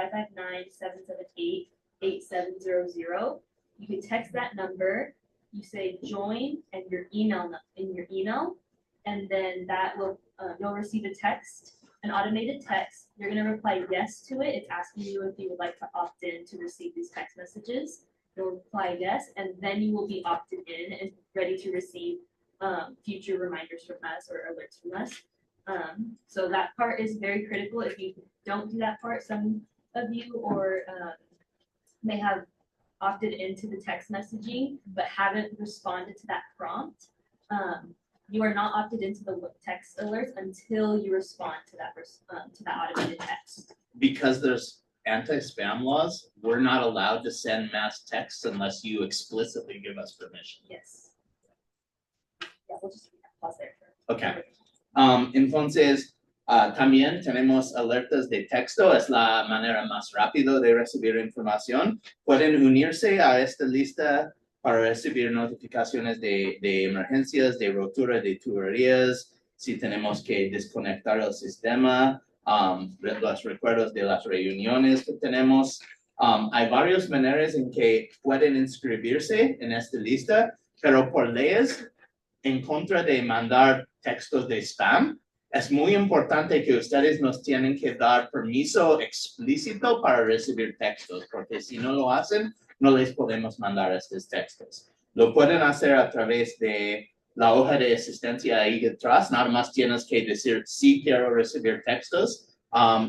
559-778-8700. You can text that number, you say join and your email in your email, and then that will you'll receive a text, an automated text. You're going to reply yes to it. It's asking you if you would like to opt in to receive these text messages. You'll reply yes, and then you will be opted in and ready to receive future reminders from us or alerts from us. So that part is very critical. If you don't do that part, some of you or may have opted into the text messaging but haven't responded to that prompt. You are not opted into the text alerts until you respond to that automated text. Because there's anti-spam laws, we're not allowed to send mass texts unless you explicitly give us permission. Yes. Yeah, we'll just pause there. Okay. Entonces, también tenemos alertas de texto, es la manera más rápida de recibir información. Pueden unirse a esta lista para recibir notificaciones de emergencias, de rotura de tuberías, si tenemos que desconectar el sistema, los recuerdos de las reuniones que tenemos. Hay varias maneras en que pueden inscribirse en esta lista, pero por leyes, en contra de mandar textos de spam, es muy importante que ustedes nos tienen que dar permiso explícito para recibir textos, porque si no lo hacen, no les podemos mandar estos textos. Lo pueden hacer a través de la hoja de asistencia ahí detrás, nada más tienes que decir sí quiero recibir textos,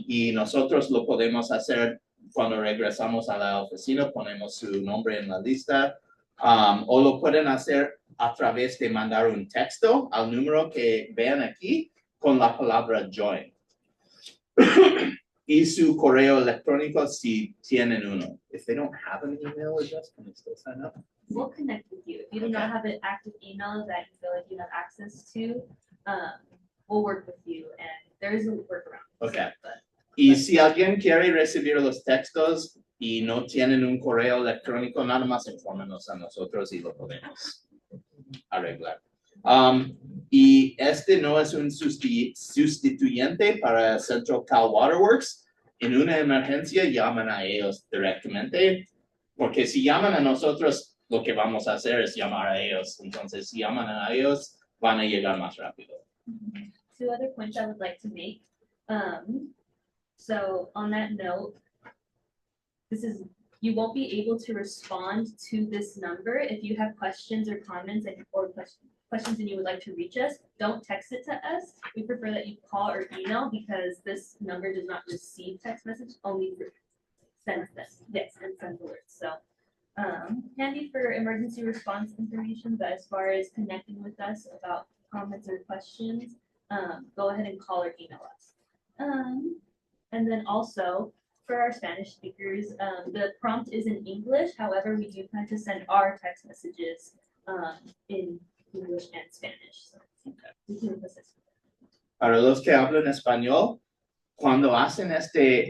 y nosotros lo podemos hacer cuando regresamos a la oficina, ponemos su nombre en la lista, o lo pueden hacer a través de mandar un texto al número que vean aquí con la palabra join. Y su correo electrónico si tienen uno. If they don't have an email address, can they still sign up? We'll connect with you. If you do not have an active email that you feel like you have access to, we'll work with you and there is a workaround. Okay. But Y si alguien quiere recibir los textos y no tienen un correo electrónico, nada más infórmenos a nosotros y lo podemos arreglar. Y este no es un sustituyente para Central Cal Waterworks. En una emergencia llaman a ellos directamente, porque si llaman a nosotros, lo que vamos a hacer es llamar a ellos. Entonces, si llaman a ellos, van a llegar más rápido. two other points I would like to make. So on that note, you won't be able to respond to this number if you have questions or comments or questions and you would like to reach us. Don't text it to us. We prefer that you call or email because this number does not receive text message, only sends this. Yes, and sends alerts. So handy for emergency response information, but as far as connecting with us about comments or questions, go ahead and call or email us. And then also for our Spanish speakers, the prompt is in English. However, we do plan to send our text messages in English and Spanish. So we can assist. Para los que hablan español, cuando hacen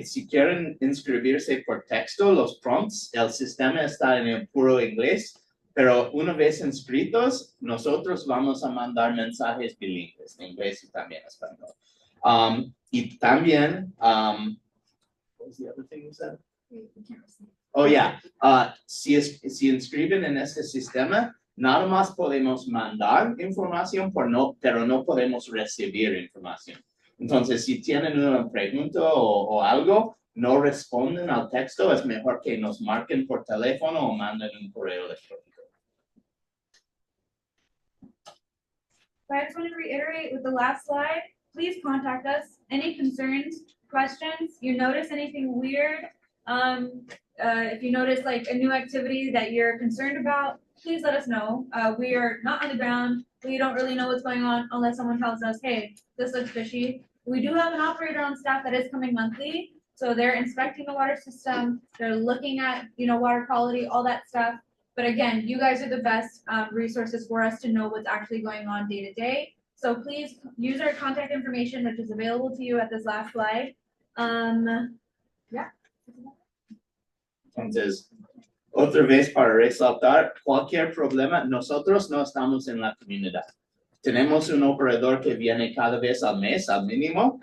si quieren inscribirse por texto, los prompts, el sistema está en el puro inglés, pero una vez inscritos, nosotros vamos a mandar mensajes bilingües, en inglés y también español. Y también, what was the other thing you said? Oh, yeah. Si inscriben en este sistema, nada más podemos mandar información, pero no podemos recibir información. Entonces, si tienen una pregunta o algo, no responden al texto, es mejor que nos marquen por teléfono o manden un correo electrónico. So I just want to reiterate with the last slide, please contact us. Any concerns, questions, you notice anything weird? If you notice like a new activity that you're concerned about, please let us know. We are not on the ground. We don't really know what's going on unless someone tells us, hey, this looks fishy. We do have an operator on staff that is coming monthly. So they're inspecting the water system. They're looking at, water quality, all that stuff. But again, you guys are the best resources for us to know what's actually going on day to day. So please use our contact information, which is available to you at this last slide. Entonces, otra vez para resaltar, cualquier problema, nosotros no estamos en la comunidad. Tenemos un operador que viene cada vez al mes, al mínimo,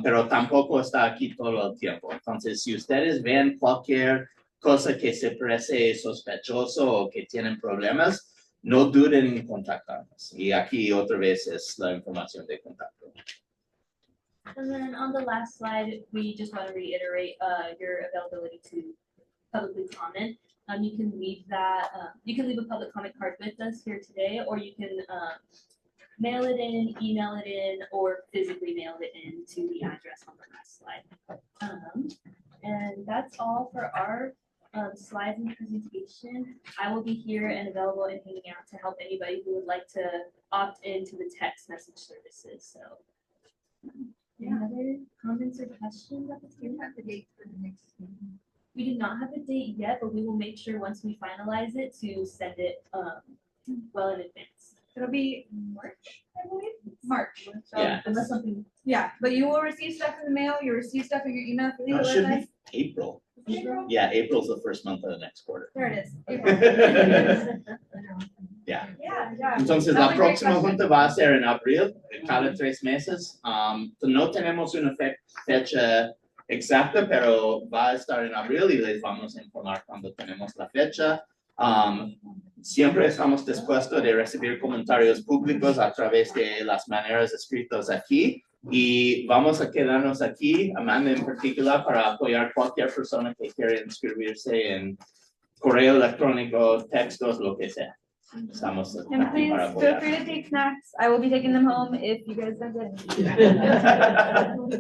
pero tampoco está aquí todo el tiempo. Entonces, si ustedes ven cualquier cosa que se parece sospechoso o que tienen problemas, no duden en contactarnos. Y aquí otra vez es la información de contacto. And then on the last slide, we just want to reiterate your availability to publicly comment. You can leave that, you can leave a public comment card with us here today, or you can mail it in, email it in, or physically mail it in to the address on the last slide. And that's all for our slides and presentation. I will be here and available and hanging out to help anybody who would like to opt into the text message services. So, any other comments or questions at this time? Have the date for the next meeting. We do not have a date yet, but we will make sure once we finalize it to send it well in advance. It'll be March, I believe. March. So, Yeah. Unless something. Yeah, but you will receive stuff in the mail. You receive stuff in your email. Leave No, it it with should us. be April. April? Yeah, April's the first month of the next quarter. There it is. April. Yeah. Yeah. Entonces, That's la a great próxima question. junta va a ser en abril, cada 3 meses. No tenemos una fecha exacta, pero va a estar en abril y les vamos a informar cuando tenemos la fecha. Siempre estamos dispuestos de recibir comentarios públicos a través de las maneras escritas aquí, Y vamos a quedarnos aquí, Amanda en particular, para apoyar cualquier persona que quiera inscribirse en correo electrónico, textos, lo que sea. Estamos And aquí please para feel apoyar. free to take snacks. I will be taking them home if you guys don't get any.